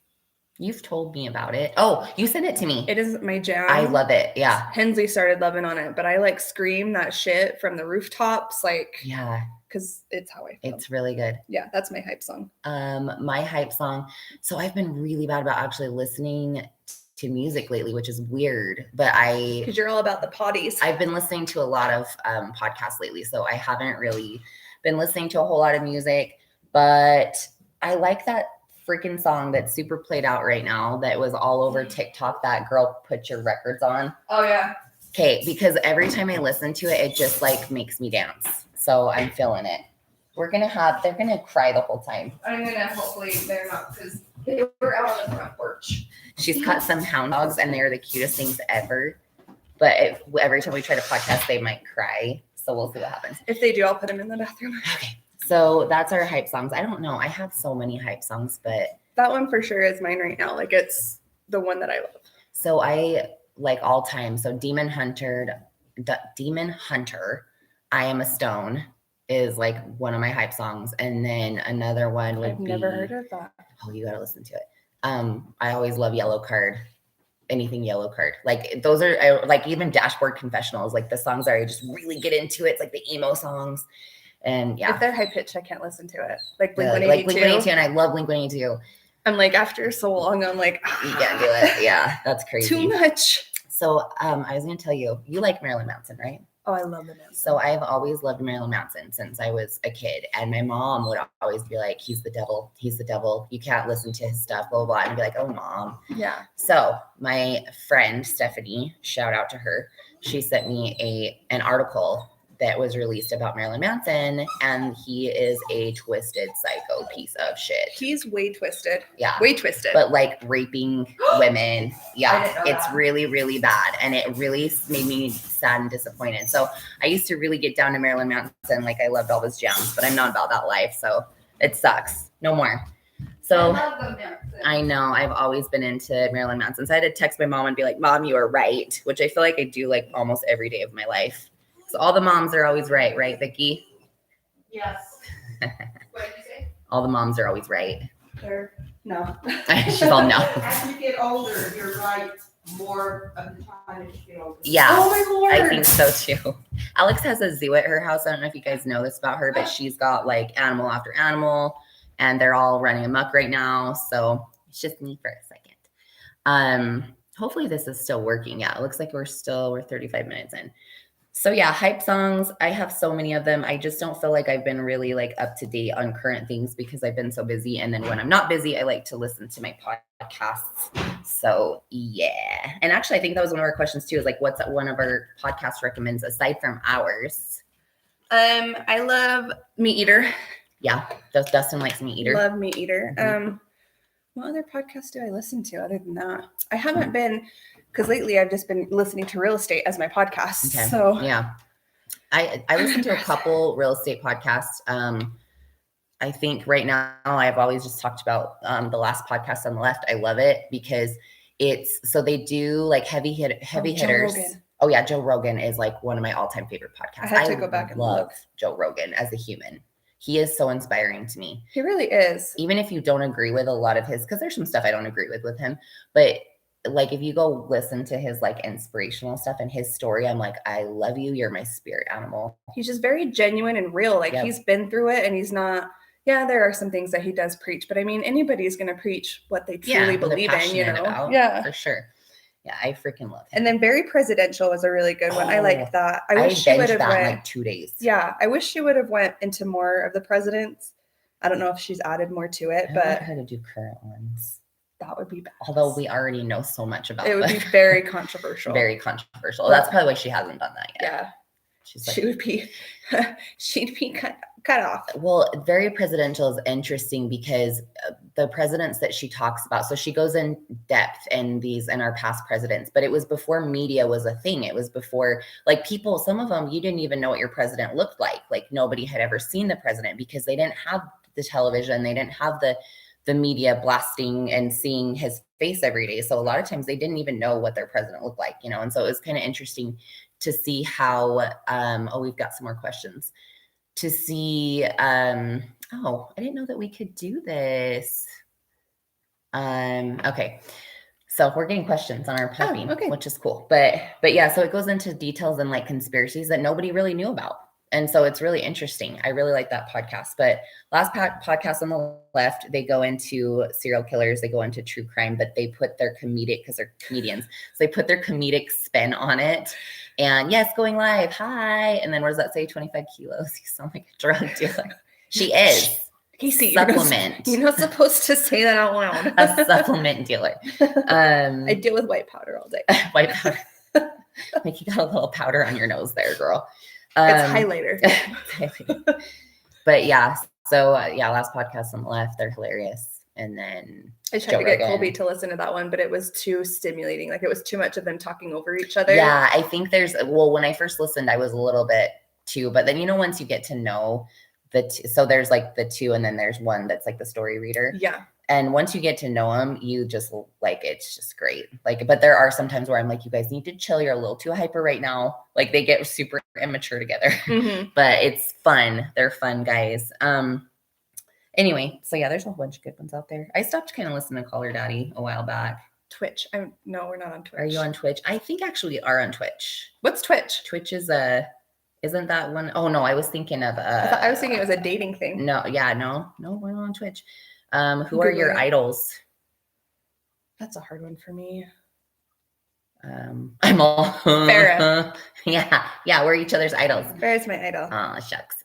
You've told me about it. Oh, you sent it to me. It is my jam. I love it. Yeah. Hensley started loving on it, but I like scream that shit from the rooftops, like, Yeah. because it's how I feel. It's really good. Yeah, that's my hype song. My hype song. So I've been really bad about actually listening to music lately, which is weird, but Because you're all about the potties. I've been listening to a lot of podcasts lately, so I haven't really been listening to a whole lot of music, but I like that freaking song that's super played out right now that was all over TikTok, that girl Put Your Records On. Oh, yeah. Okay, because every time I listen to it, it just like makes me dance. So I'm feeling it. They're gonna cry the whole time. I'm going to hopefully they're not, because they were out on the front porch. She's got some hound dogs and they're the cutest things ever. But every time we try to podcast, they might cry. So we'll see what happens. If they do, I'll put them in the bathroom. Okay. So that's our hype songs. I don't know. I have so many hype songs, but That one for sure is mine right now. Like, it's the one that I love. so I like all time. So Demon Hunter, I Am a Stone is like one of my hype songs. And then another one would I've be, never heard of that. oh, you gotta listen to it. I always love Yellow Card. Anything Yellow Card. Like those are like even Dashboard Confessionals, like the songs that I just really get into. It's like the emo songs. And yeah. If they're high pitched, I can't listen to it. Like Blink like 182. Blink-182, and I love Blink-182. I'm like, after so long, I'm like, You can't do it. Yeah, that's crazy. Too much. So I was gonna tell you, you like Marilyn Manson, right? Oh, I love the Manson. So I've always loved Marilyn Manson since I was a kid. And my mom would always be like, he's the devil. He's the devil. You can't listen to his stuff, blah, blah, blah. And I'd be like, oh, Mom. Yeah. So my friend, Stephanie, shout out to her. She sent me an article that was released about Marilyn Manson. And he is a twisted psycho piece of shit. He's way twisted. Yeah. Way twisted. But like raping women. I Yeah. didn't know It's that. really, really bad. And it really made me sad and disappointed. So I used to really get down to Marilyn Manson. Like I loved all his jams, but I'm not about that life. So it sucks. No more. So love the Manson. I know I've always been into Marilyn Manson. So I had to text my mom and be like, Mom, you are right. Which I feel like I do like almost every day of my life. So all the moms are always right, Vicki? Yes. What did you say? All the moms are always right. No. She's all no. As you get older, you're right more of the time as you get older. Yeah. Oh my Lord. I think so too. Alex has a zoo at her house. I don't know if you guys know this about her, but she's got like animal after animal and they're all running amok right now. So it's just me for a second. Hopefully this is still working. Yeah, it looks like we're 35 minutes in. So yeah, hype songs. I have so many of them. I just don't feel like I've been really like up to date on current things because I've been so busy. And then when I'm not busy, I like to listen to my podcasts. So yeah. And actually, I think that was one of our questions too, is like, what's one of our podcast recommends aside from ours? I love Meat Eater. Yeah. Dustin likes Meat Eater. Love Meat Eater. Mhm. What other podcasts do I listen to other than that? I haven't been, because lately I've just been listening to real estate as my podcast. Okay. So Yeah. I listen to a couple real estate podcasts. I think right now I've always just talked about the last podcast on the left. I love it because so they do like heavy Joe hitters. Rogan. Oh yeah, Joe Rogan is like one of my all-time favorite podcasts. I had to go back and love look. Joe Rogan as a human. He is so inspiring to me. He really is. Even if you don't agree with a lot of his, because there's some stuff I don't agree with him, but like if you go listen to his like inspirational stuff and his story, I'm like, I love you. You're my spirit animal. He's just very genuine and real. Like Yep. he's been through it and he's not, yeah, there are some things that he does preach, but I mean, anybody's going to preach what they truly what they're believe in, you passionate know? about, Yeah. for sure. Yeah, I freaking love him. And then Very Presidential was a really good one. I Oh, liked that. I I wish she would binged have that in went. like 2 days. Yeah, I wish she would have went into more of the presidents. I don't know if she's added more to it, I want but her to do current ones. that would be bad. Although we already know so much about It would them. be very controversial. Very controversial. But- That's probably why she hasn't done that yet. Yeah, She's like, she would be. She'd be cut off. well, Very Presidential is interesting because the presidents that she talks about, so she goes in depth in our past presidents, but it was before media was a thing. It was before like people, some of them, you didn't even know what your president looked like. Like nobody had ever seen the president because they didn't have the television. They didn't have the media blasting and seeing his face every day. So a lot of times they didn't even know what their president looked like, you know? And so it was kind of interesting to see how, we've got some more questions to see, I didn't know that we could do this. Okay. So we're getting questions on our puppy, okay. which is cool. But yeah, so it goes into details and like conspiracies that nobody really knew about. And so it's really interesting. I really like that podcast. But last podcast on the left, they go into serial killers, they go into true crime, but they put their comedic, because they're comedians, so they put their comedic spin on it. And yes, going live, hi. And then what does that say? 25 kilos. You sound like a drug dealer. She is. Casey, Supplement. You're not supposed to say that out loud. A supplement dealer. I deal with white powder all day. White powder. Like you got a little powder on your nose there, girl. It's highlighter. But yeah, so last podcast on the left, they're hilarious. And then I tried Joe to get Rogan. Colby to listen to that one, but it was too stimulating. Like it was too much of them talking over each other. yeah, I think when I first listened, I was a little bit too, but then, once you get to know so there's like the two, and then there's one that's like the story reader. Yeah. And once you get to know them, you just like, it's just great. Like, but there are some times where I'm like, you guys need to chill. You're a little too hyper right now. Like they get super immature together, Mm-hmm. but it's fun. They're fun guys. Anyway, so yeah, there's a whole bunch of good ones out there. I stopped kind of listening to Call Her Daddy a while back. Twitch. No, we're not on Twitch. Are you on Twitch? I think actually we are on Twitch. What's Twitch? Twitch is isn't that one? Oh no, I was thinking of I was thinking it was a dating thing. No, we're not on Twitch. Who are your Googling. idols? That's a hard one for me. I'm all Farrah. yeah, we're each other's idols. Farrah's my idol. Oh shucks.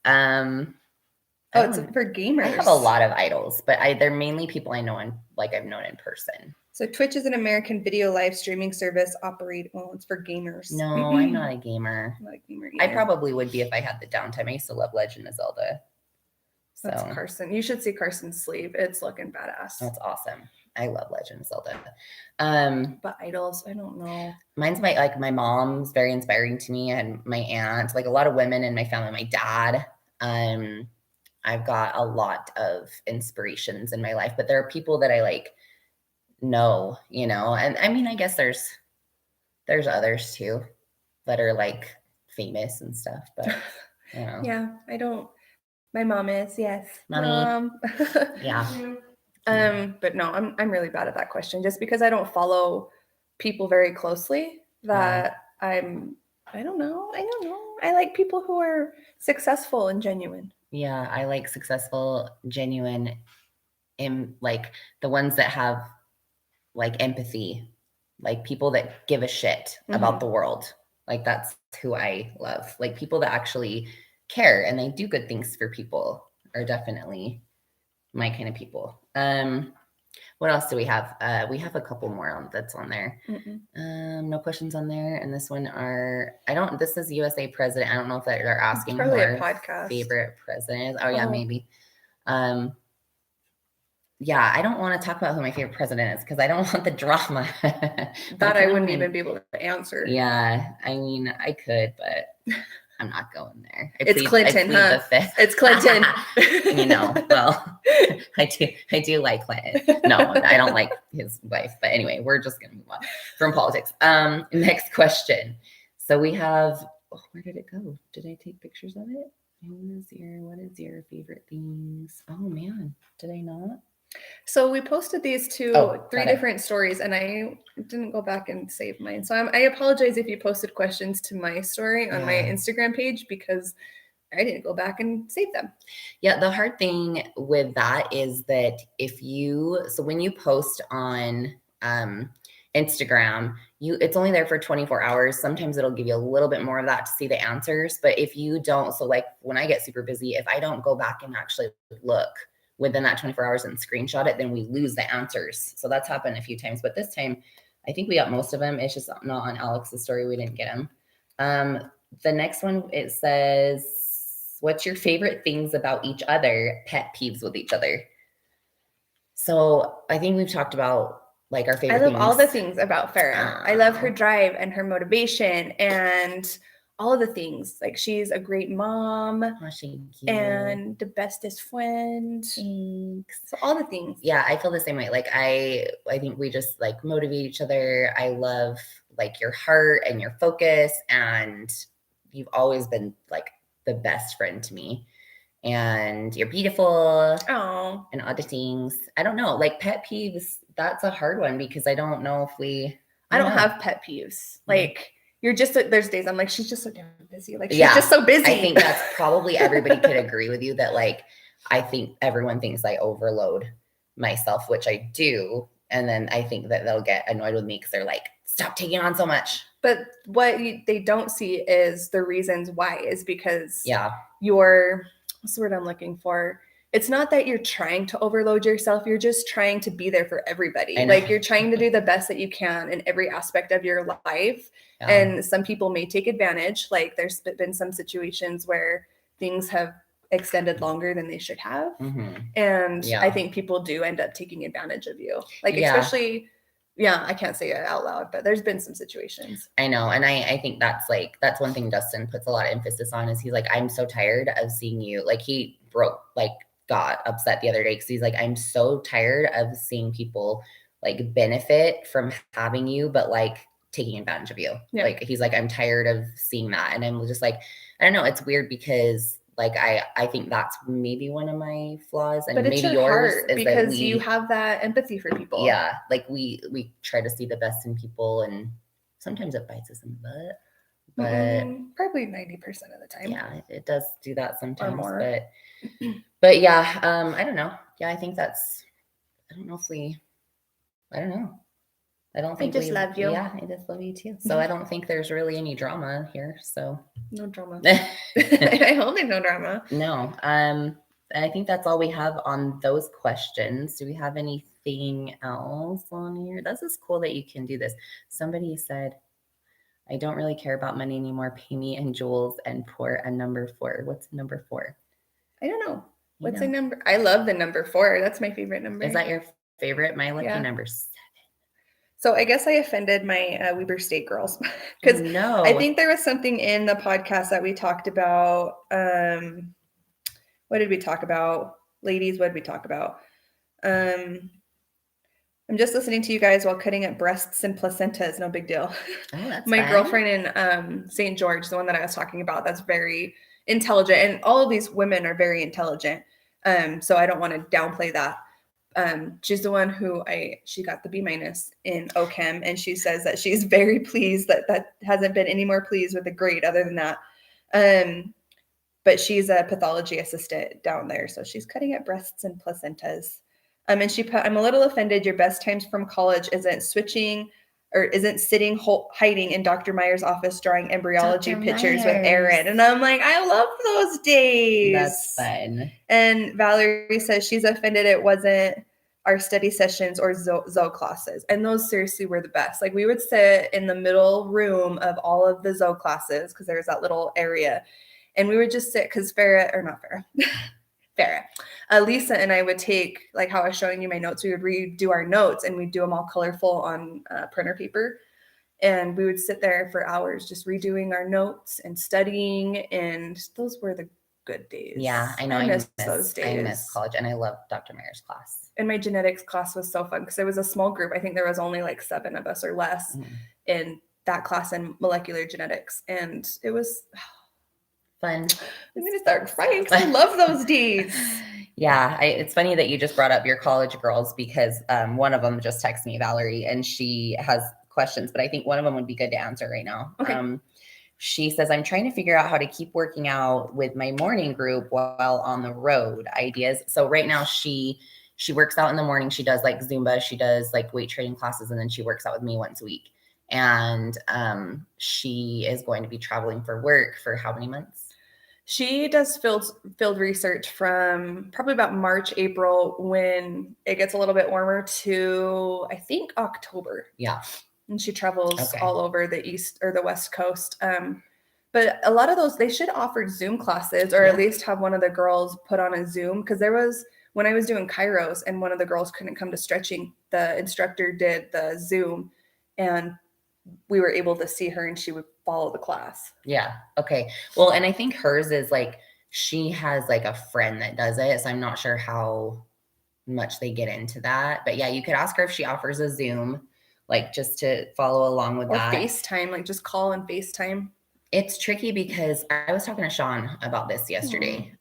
Oh, it's for gamers. I have a lot of idols, but they're mainly people I know I've known in person. So Twitch is an American video live streaming service it's for gamers. No, I'm not a gamer. I'm not a gamer I either. probably would be if I had the downtime. I used to love Legend of Zelda. So That's Carson. You should see Carson's sleeve. It's looking badass. that's awesome. I love Legend of Zelda. But idols, I don't know. Mine's my mom's very inspiring to me, and my aunt, like a lot of women in my family, my dad. I've got a lot of inspirations in my life, but there are people that I know, and I mean, I guess there's others too that are like famous and stuff, but Yeah, I don't. My mom is, yes. Mommy. Yeah. But no, I'm really bad at that question just because I don't follow people very closely that I don't know. I like people who are successful and genuine. Yeah, I like successful, genuine, like the ones that have like empathy, like people that give a shit about the world. Like that's who I love. Like people that actually care and they do good things for people are definitely my kind of people. What else do we have? We have a couple more that's on there. No questions on there. And this one this is USA president. I don't know if they're asking who probably a our podcast. favorite president is. Oh yeah, maybe. Yeah, I don't want to talk about who my favorite president is because I don't want the drama. That I wouldn't even be able to answer. Yeah, I mean, I could, but I'm not going there. It's Clinton, huh? It's Clinton. Well, I do like Clinton. No, I don't like his wife. But anyway, we're just gonna move on from politics. Next question. So we have. Where did it go? Did I take pictures of it? What is your favorite things? Oh man, did I not? So we posted these three different stories, and I didn't go back and save mine. So I apologize if you posted questions to my story on my Instagram page because I didn't go back and save them. Yeah, the hard thing with that is that when you post on Instagram, it's only there for 24 hours. Sometimes it'll give you a little bit more of that to see the answers. But if you don't, so like when I get super busy, if I don't go back and actually look within that 24 hours and screenshot it, then we lose the answers. So that's happened a few times, but this time I think we got most of them. It's just not on Alex's story. We didn't get them. The next one, it says, what's your favorite things about each other, pet peeves with each other? So I think we've talked about like our favorite things. I love all the things about Farrah. I love her drive and her motivation and all of the things. Like she's a great mom and the bestest friend. Thanks. So all the things. Yeah, I feel the same way. Like I think we just like motivate each other. I love like your heart and your focus, and you've always been like the best friend to me. And you're beautiful. Oh. And other things. I don't know. Like pet peeves, that's a hard one because I don't know if I don't have pet peeves. Like you're just, there's days I'm like, she's just so damn busy. Like, she's just so busy. I think that's probably everybody could agree with you that like, I think everyone thinks I overload myself, which I do. And then I think that they'll get annoyed with me because they're like, stop taking on so much. But what they don't see is the reasons why is because what's the word I'm looking for? It's not that you're trying to overload yourself. You're just trying to be there for everybody. Like you're trying to do the best that you can in every aspect of your life. Yeah. And some people may take advantage. Like there's been some situations where things have extended longer than they should have. And I think people do end up taking advantage of you. Like especially, I can't say it out loud, but there's been some situations. I know. And I think that's one thing Dustin puts a lot of emphasis on is he's like, I'm so tired of seeing you. Like he got upset the other day because he's like, I'm so tired of seeing people like benefit from having you, but like taking advantage of you. Yeah. Like he's like, I'm tired of seeing that. And I'm just like, I don't know. It's weird because like I think that's maybe one of my flaws, and maybe yours is because you have that empathy for people. Yeah, like we try to see the best in people, and sometimes it bites us in the butt. But probably 90% of the time. Yeah, it does do that sometimes. Or more. But yeah, I don't know. Yeah, I think I don't know. I don't think just love you. Yeah, I just love you too. So I don't think there's really any drama here. So No drama. I hope there's no drama. no. I think that's all we have on those questions. Do we have anything else on here? This is cool that you can do this. Somebody said, I don't really care about money anymore. Pay me in jewels and pour a number 4. What's number 4? I don't know. You What's know. the number? I love the number 4. That's my favorite number. Is that your favorite? My lucky Yeah. number 7. So I guess I offended my Weber State girls because No, I think there was something in the podcast that we talked about. What did we talk about? Ladies, what did we talk about? I'm just listening to you guys while cutting up breasts and placentas. No big deal. Oh, that's My fun. girlfriend in St. George, the one that I was talking about, that's very intelligent. And all of these women are very intelligent. So I don't want to downplay that. She's the one who she got the B- in OChem, and she says that she's very pleased that hasn't been any more pleased with the grade other than that. But she's a pathology assistant down there. So she's cutting up breasts and placentas. And she put, I'm a little offended. Your best times from college isn't sitting hiding in Dr. Meyer's office drawing embryology Dr. pictures with Myers. Erin. And I'm like, I love those days. That's fun. And Valerie says she's offended it wasn't our study sessions or Zoe classes. And those seriously were the best. Like we would sit in the middle room of all of the Zoe classes because there's that little area. And we would just sit because Lisa and I would take, like how I was showing you my notes, we would redo our notes and we'd do them all colorful on printer paper. And we would sit there for hours just redoing our notes and studying. And those were the good days. Yeah, I know. I miss those days. I miss college, and I love Dr. Meyer's class. And my genetics class was so fun because it was a small group. I think there was only like 7 of us or less in that class in molecular genetics. And it was Fun. I'm going to start crying because I love those days. Yeah, it's funny that you just brought up your college girls because one of them just texted me, Valerie, and she has questions, but I think one of them would be good to answer right now. Okay. She says, I'm trying to figure out how to keep working out with my morning group while on the road. Ideas. So right now she works out in the morning. She does like Zumba. She does like weight training classes, and then she works out with me once a week. And she is going to be traveling for work for how many months? She does field research from probably about March, April, when it gets a little bit warmer, to I think October. Yeah. And she travels all over the East or the West Coast. But a lot of those, they should offer Zoom classes, or at least have one of the girls put on a Zoom. Because there was, when I was doing Kairos and one of the girls couldn't come to stretching, the instructor did the Zoom, and we were able to see her and she would follow the class. Yeah. Okay. Well, and I think hers is like, she has like a friend that does it. So I'm not sure how much they get into that, but yeah, you could ask her if she offers a Zoom, like just to follow along with that. Or FaceTime, like just call and FaceTime. It's tricky because I was talking to Sean about this yesterday.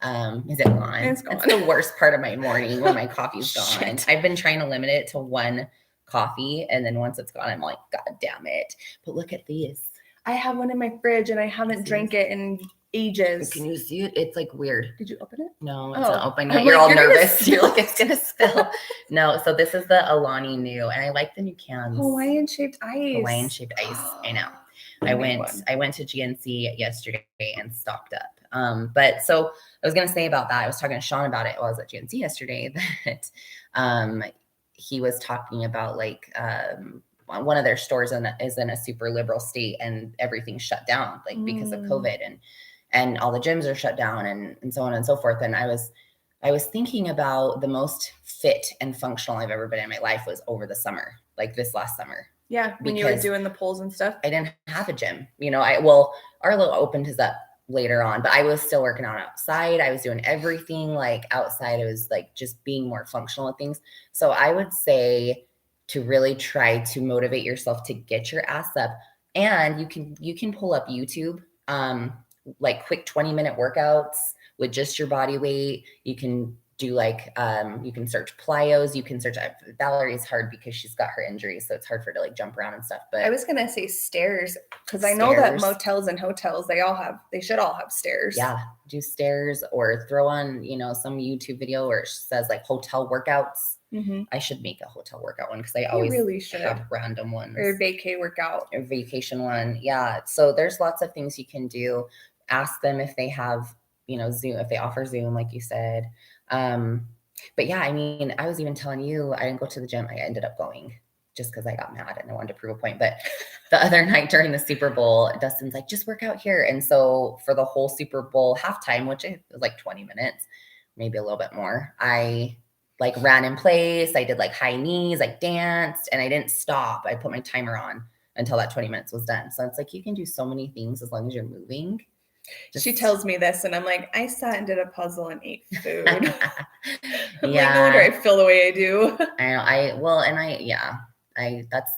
Is it gone? It's gone. It's the worst part of my morning when my coffee's gone. I've been trying to limit it to 1 coffee, and then once it's gone, I'm like, God damn it. But look at these. I have one in my fridge and I haven't drank it in ages. Can you see it? It's like weird. Did you open it? No, it's not open yet. I'm You're like, all you're nervous. You're like, it's gonna spill. No, so this is the Alani new, and I like the new cans. Hawaiian shaped ice. Hawaiian shaped ice. I know. I went to GNC yesterday and stocked up. But so I was gonna say about that. I was talking to Sean about it while I was at GNC yesterday, that he was talking about like one of their stores is in a super liberal state, and everything's shut down like because of COVID, and all the gyms are shut down, and so on and so forth. And I was thinking about the most fit and functional I've ever been in my life was over the summer, like this last summer. Yeah, when you were doing the polls and stuff. I didn't have a gym. Arlo opened his up later on, but I was still working out outside. I was doing everything like outside. It was like just being more functional with things. So I would say to really try to motivate yourself to get your ass up. And you can pull up YouTube, like quick 20-minute workouts with just your body weight. You can do like, you can search plyos. You can search, Valerie's hard because she's got her injuries. So it's hard for her to like jump around and stuff. But I was going to say stairs, because I know that motels and hotels, they should all have stairs. Yeah. Do stairs, or throw on, some YouTube video where it says like hotel workouts. Mhm. I should make a hotel workout one because I You always really should. have random ones. Or vacay workout. Or vacation one. Yeah. So there's lots of things you can do. Ask them if they have, Zoom, if they offer Zoom, like you said. But yeah, I mean, I was even telling you, I didn't go to the gym. I ended up going just because I got mad and I wanted to prove a point. But the other night during the Super Bowl, Dustin's like, just work out here. And so for the whole Super Bowl halftime, which was like 20 minutes, maybe a little bit more, I like ran in place. I did like high knees, I danced, and I didn't stop. I put my timer on until that 20 minutes was done. So it's like you can do so many things as long as you're moving. She tells me this, and I'm like, I sat and did a puzzle and ate food. I'm like, no Yeah. wonder I feel the way I do. I know. That's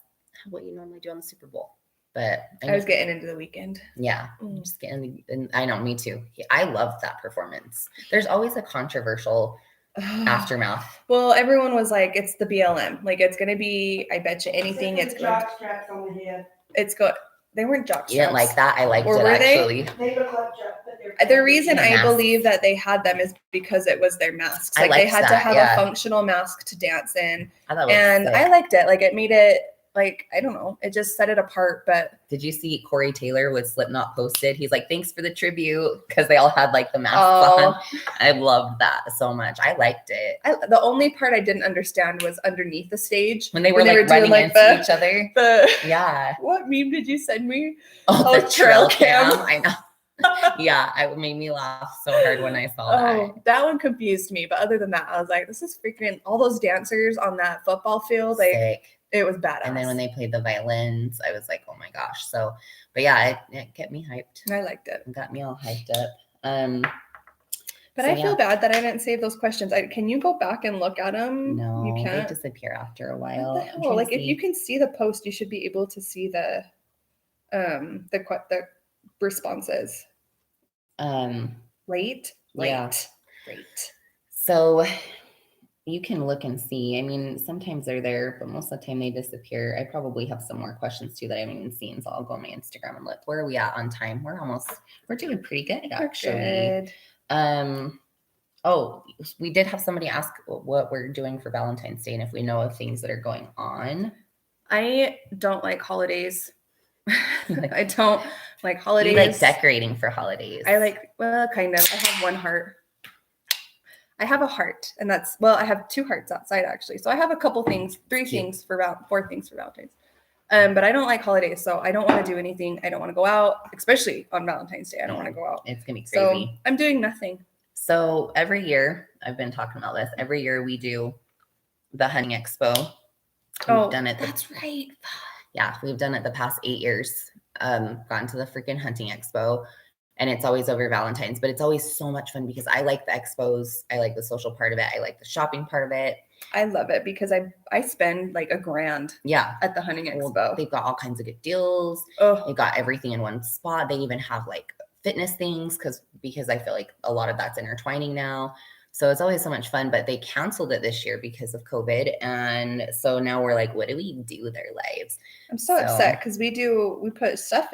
what you normally do on the Super Bowl. But I was getting into the weekend. Yeah, just getting, and I know, me too. I love that performance. There's always a controversial aftermath. Well, everyone was like, it's the BLM. Like, it's gonna be, I bet you anything. It's going. jock straps on the head. It's go. They weren't jock straps. You didn't like that? I liked Or it were they? actually. They look like jock, but they're The reason I Masks. believe that they had them is because it was their masks. I Like they liked had to that, have yeah. a functional mask to dance in. I thought it was And sick. I liked it. Like it made it like, I don't know, it just set it apart. But Did you see Corey Taylor with Slipknot posted? He's like, thanks for the tribute, because they all had like the masks on. I loved that so much. I liked it. the only part I didn't understand was underneath the stage When they were like doing, running like, into each other. the Yeah. what meme did you send me? Oh, the Oh, trail trail cam. cam. I know. Yeah, it made me laugh so hard when I saw that. Oh, that one confused me. But other than that, I was like, this is freaking all those dancers on that football field. Like Sick. it was badass. And then when they played the violins, I was like, oh my gosh. So, but yeah, it kept me hyped. I liked it. It got me all hyped up. But So, I feel yeah. bad that I didn't save those questions. Can you go back and look at them? No, you they can't. disappear after a What while. the I'm hell? trying to Like if you see. can see the post, you should be able to see the responses. Right? Yeah. Right. So you can look and see. I mean, sometimes they're there, but most of the time they disappear. I probably have some more questions too that I haven't even seen. So I'll go on my Instagram and look. Where are we at on time? We're doing pretty good actually. Good. Oh, we did have somebody ask what we're doing for Valentine's Day and if we know of things that are going on. I don't like holidays. I don't like holidays. You like decorating for holidays. I like, well, kind of. I have one heart. I have a heart, and I have two hearts outside actually. So I have a couple things, four things for Valentine's. But I don't like holidays, so I don't want to do anything. I don't want to go out, especially on Valentine's Day. I don't want to go out. It's gonna be So crazy. I'm doing nothing. So every year, I've been talking about this. Every year we do the Hunting Expo. We've done it. That's right. Yeah, we've done it the past 8 years. Gone to the freaking Hunting Expo, and it's always over Valentine's, but it's always so much fun because I like the expos. I like the social part of it. I like the shopping part of it. I love it because I spend like $1,000 Yeah. at the Hunting Well, Expo. they've got all kinds of good deals. Oh, They've got everything in one spot. They even have like fitness things because I feel like a lot of that's intertwining now. So it's always so much fun, but they canceled it this year because of COVID. And so now we're like, what do we do with our lives? I'm so upset because we put stuff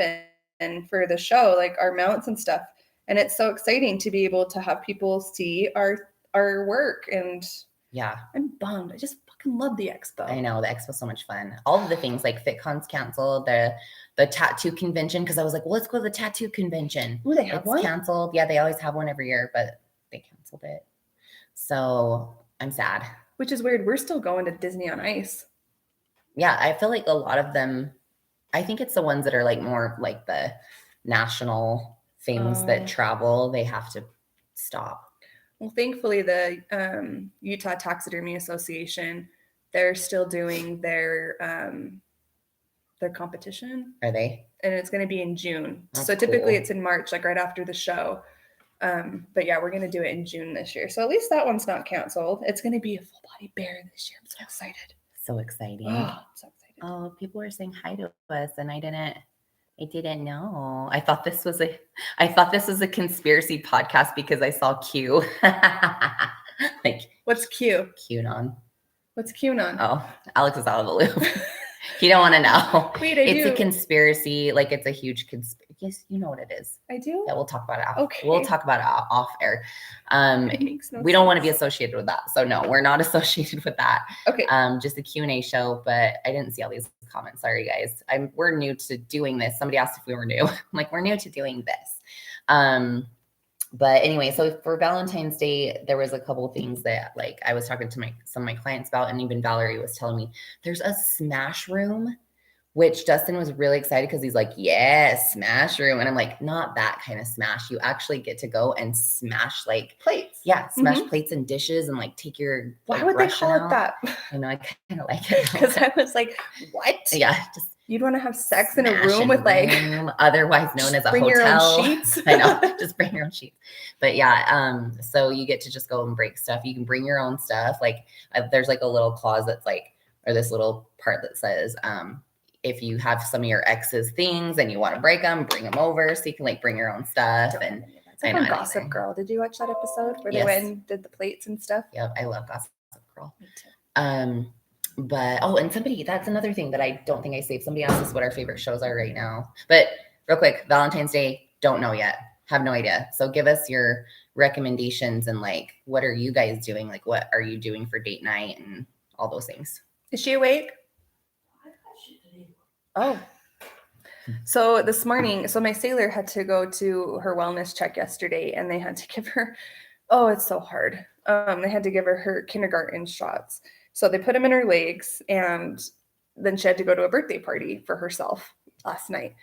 in for the show, like our mounts and stuff. And it's so exciting to be able to have people see our work. And Yeah, I'm bummed. I just fucking love the expo. I know the expo's so much fun. All of the things like FitCon's canceled, the tattoo convention, because I was like, well, let's go to the tattoo convention. Oh, they have It's one? canceled. Yeah, they always have one every year, but they canceled it. So I'm sad. Which is weird. We're still going to Disney on Ice. Yeah, I feel like a lot of them, I think it's the ones that are like more like the national things Oh. that travel, they have to stop. Well, thankfully, the Utah Taxidermy Association, they're still doing their competition, Are they? and it's going to be in June. That's So typically cool. it's in March, like right after the show. But yeah, we're going to do it in June this year. So at least that one's not canceled. It's going to be a full body bear this year. I'm so excited. So exciting. Oh, I'm so excited. Oh, people were saying hi to us and I didn't know. I thought this was a conspiracy podcast because I saw Q. Like What's Q? QAnon. What's QAnon? Oh, Alex is out of the loop. You don't want to know. Wait, I It's do. a conspiracy. Like it's a huge Yes, you know what it is. I do. Yeah, we'll talk about it. Okay. We'll talk about it off air. It makes no We don't want to be sense. associated with that. So no, we're not associated with that. Okay. Just a Q&A show, but I didn't see all these comments. Sorry, guys. We're new to doing this. Somebody asked if we were new. I'm like, we're new to doing this. But anyway, so for Valentine's Day, there was a couple of things that like I was talking to some of my clients about, and even Valerie was telling me there's a smash room, which Dustin was really excited because he's like, yes, smash room. And I'm like, not that kind of smash. You actually get to go and smash like Plates. yeah, smash plates and dishes and like take your Why like, would they Russian call it out. that? I know, I kind of like it. Because I was like, what? Yeah, just You'd want to have sex in a smash room in with like room, otherwise known as a bring hotel. your own sheets. I know, just bring your own sheets. But yeah, so you get to just go and break stuff. You can bring your own stuff. Like there's like a little clause that's like, or this little part that says, if you have some of your ex's things and you want to break them, bring them over so you can like bring your own stuff. And It's like I on know Gossip anything. Girl. Did you watch that episode where they Yes. went and did the plates and stuff? Yep, I love Gossip Girl. Me too. But and somebody, that's another thing that I don't think I saved. Somebody asked us what our favorite shows are right now. But real quick, Valentine's Day, don't know yet. Have no idea. So give us your recommendations and like, what are you guys doing? Like, what are you doing for date night and all those things? Is she awake? Oh. So this morning, so my sailor had to go to her wellness check yesterday, and they had to give her, oh, it's so hard. They had to give her kindergarten shots. So they put them in her legs, and then she had to go to a birthday party for herself last night.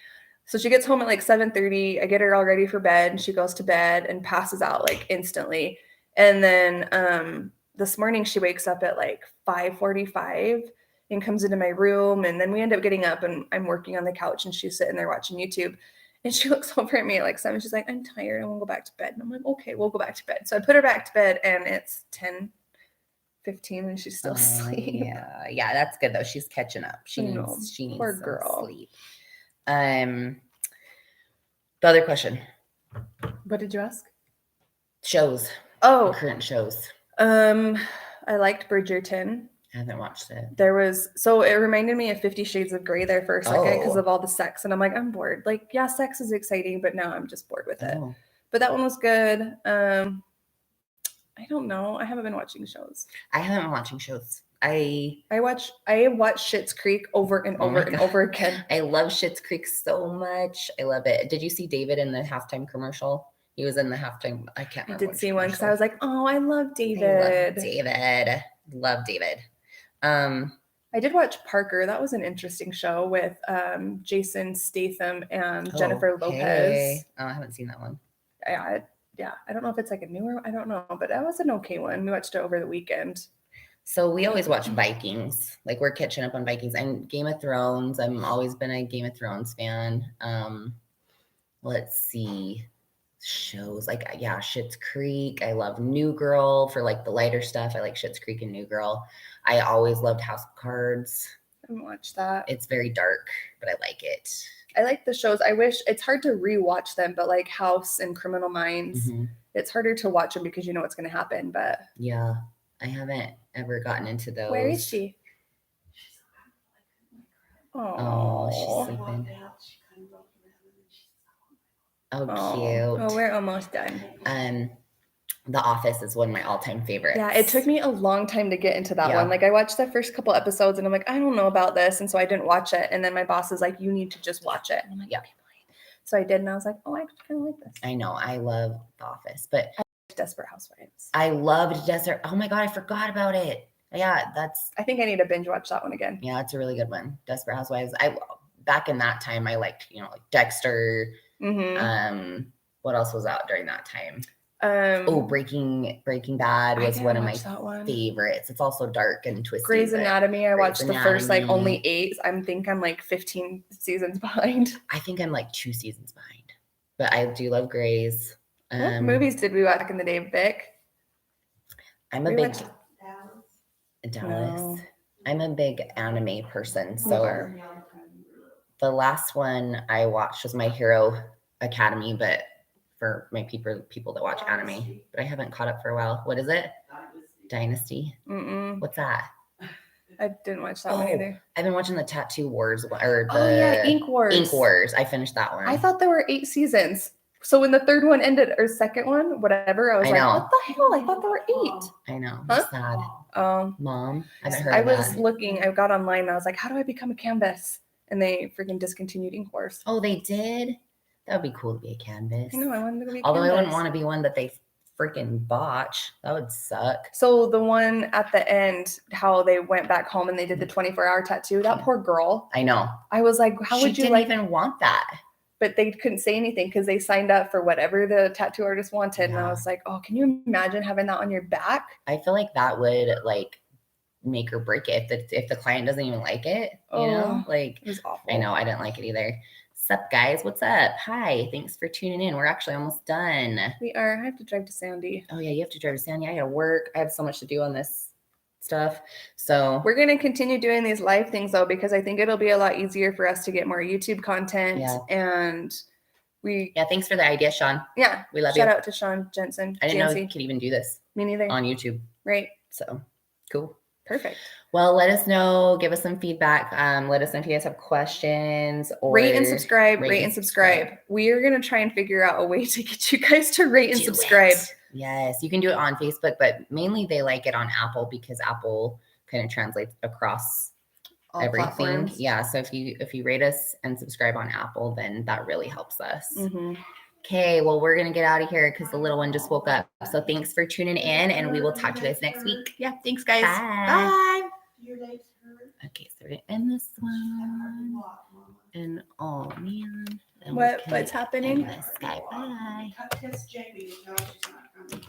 So she gets home at like 7:30. I get her all ready for bed, and she goes to bed and passes out like instantly. And then this morning she wakes up at like 5:45 and comes into my room, and then we end up getting up, and I'm working on the couch, and she's sitting there watching YouTube, and she looks over at me at like 7. She's like, I'm tired, I want to go back to bed. And I'm like, okay, we'll go back to bed. So I put her back to bed, and it's 10:15 and she's still asleep. Yeah, that's good though. She's catching up. She I know, needs poor some girl. sleep. The other question, What did you ask? shows, Oh, current shows. I liked Bridgerton. I haven't watched it. So it reminded me of 50 Shades of Grey there for a second because Oh. of all the sex, and I'm like, I'm bored. Like, yeah, sex is exciting, but now I'm just bored with it. Oh. But that one was good. I don't know. I haven't been watching shows. I haven't been watching shows. I watch Schitt's Creek over and Oh over my and God. over again. I love Schitt's Creek so much. I love it. Did you see David in the halftime commercial? He was in the halftime. I can't I remember. did which see one because I commercial. was like, oh, I love I David. love David. Love David. I did watch Parker. That was an interesting show with Jason Statham and Jennifer okay. Lopez. Oh, I haven't seen that one. Yeah, I don't know if it's like a newer, I don't know, but that was an okay one. We watched it over the weekend. So we always watch Vikings. Like we're catching up on Vikings and Game of Thrones. I've always been a Game of Thrones fan. Let's see. Shows like Schitt's Creek. I love New Girl for like the lighter stuff. I like Schitt's Creek and New Girl. I always loved House of Cards. I haven't watched that. It's very dark, but I like it. I like the shows. I wish it's hard to rewatch them, but like House and Criminal Minds, Mhm. it's harder to watch them because you know what's going to happen. But Yeah, I haven't ever gotten into those. where is she? Oh, she's Oh, sleeping. Oh, oh, cute. we're almost done. The Office is one of my all-time favorites. Yeah, it took me a long time to get into that Yeah. one. Like I watched the first couple episodes and I'm like, I don't know about this. And so I didn't watch it. And then my boss is like, you need to just watch it. And I'm like, Yeah. okay, fine. So I did. And I was like, oh, I actually kind of like this. I know. I love The Office, but Desperate Housewives. I loved Desert. Oh my God, I forgot about it. Yeah, I think I need to binge watch that one again. yeah, it's a really good one. Desperate Housewives. Back in that time, I liked, like Dexter. Mm-hmm. What else was out during that time? Breaking Bad I was didn't one of my watch that one. favorites. It's also dark and twisty. Grey's but Anatomy. I Grey's watched the first like Anatomy. only 8. I think I'm like 15 seasons behind. I think I'm like 2 seasons behind, but I do love Grey's. What movies did we watch back in the day, Vic? I'm a we big watched- Dallas. No. I'm a big anime person. You So are. the last one I watched was My Hero Academy, but for my people that watch anime, but I haven't caught up for a while. What is it? Dynasty. Mm-mm. What's that? I didn't watch that one Oh, either. I've been watching the Tattoo Wars or the Oh yeah, Ink Wars. Ink Wars. I finished that one. I thought there were 8 seasons. So when the third one ended, or second one, whatever, I was I like, know. what the hell? I thought there were 8. I know. Huh? Sad. Mom, I haven't heard I of was that. looking, I got online and I was like, how do I become a canvas? And they freaking discontinued Ink Wars. Oh, they did? That would be cool to be a canvas. I know, I wanted to be a Although I wouldn't canvas. want to be one that they freaking botch. That would suck. So the one at the end, how they went back home and they did the 24-hour tattoo, that poor girl. I know. I was like, how she would you didn't like, even want that. but they couldn't say anything because they signed up for whatever the tattoo artist wanted. And I Yeah. was like, oh, can you imagine having that on your back? I feel like that would like make or break it if the client doesn't even like it. You know, Oh. like It was awful. I know I didn't like it either. Sup guys, what's up? Hi, thanks for tuning in. We're actually almost done. We are. I have to drive to Sandy. Oh yeah, you have to drive to Sandy. I gotta work. I have so much to do on this stuff. So We're going to continue doing these live things though, because I think it'll be a lot easier for us to get more YouTube content. Yeah. And we, yeah, thanks for the idea, Sean. yeah, We love shout you. out to Sean Jensen. I didn't know you Jancy. could even do this Me neither. on YouTube. Right. So cool. Perfect. Well, let us know. Give us some feedback. Let us know if you guys have questions or Rate and subscribe. rate Rate and and subscribe. We are going to try and figure out a way to get you guys to rate and Do subscribe. it. Yes, you can do it on Facebook, but mainly they like it on Apple because Apple kind of translates across All everything. platforms. Yeah. So if you rate us and subscribe on Apple, then that really helps us. Mhm. Okay, well, we're gonna get out of here because the little one just woke up. So thanks for tuning in, and we will talk to you guys next week. Yeah. Thanks, guys. Bye. Bye. Your legs hurt? Okay, so we're gonna end this That hurt one. a lot, Mama. And oh man. And What's we can happening? end this guy. Bye. Kiss Jamie. No, she's not coming.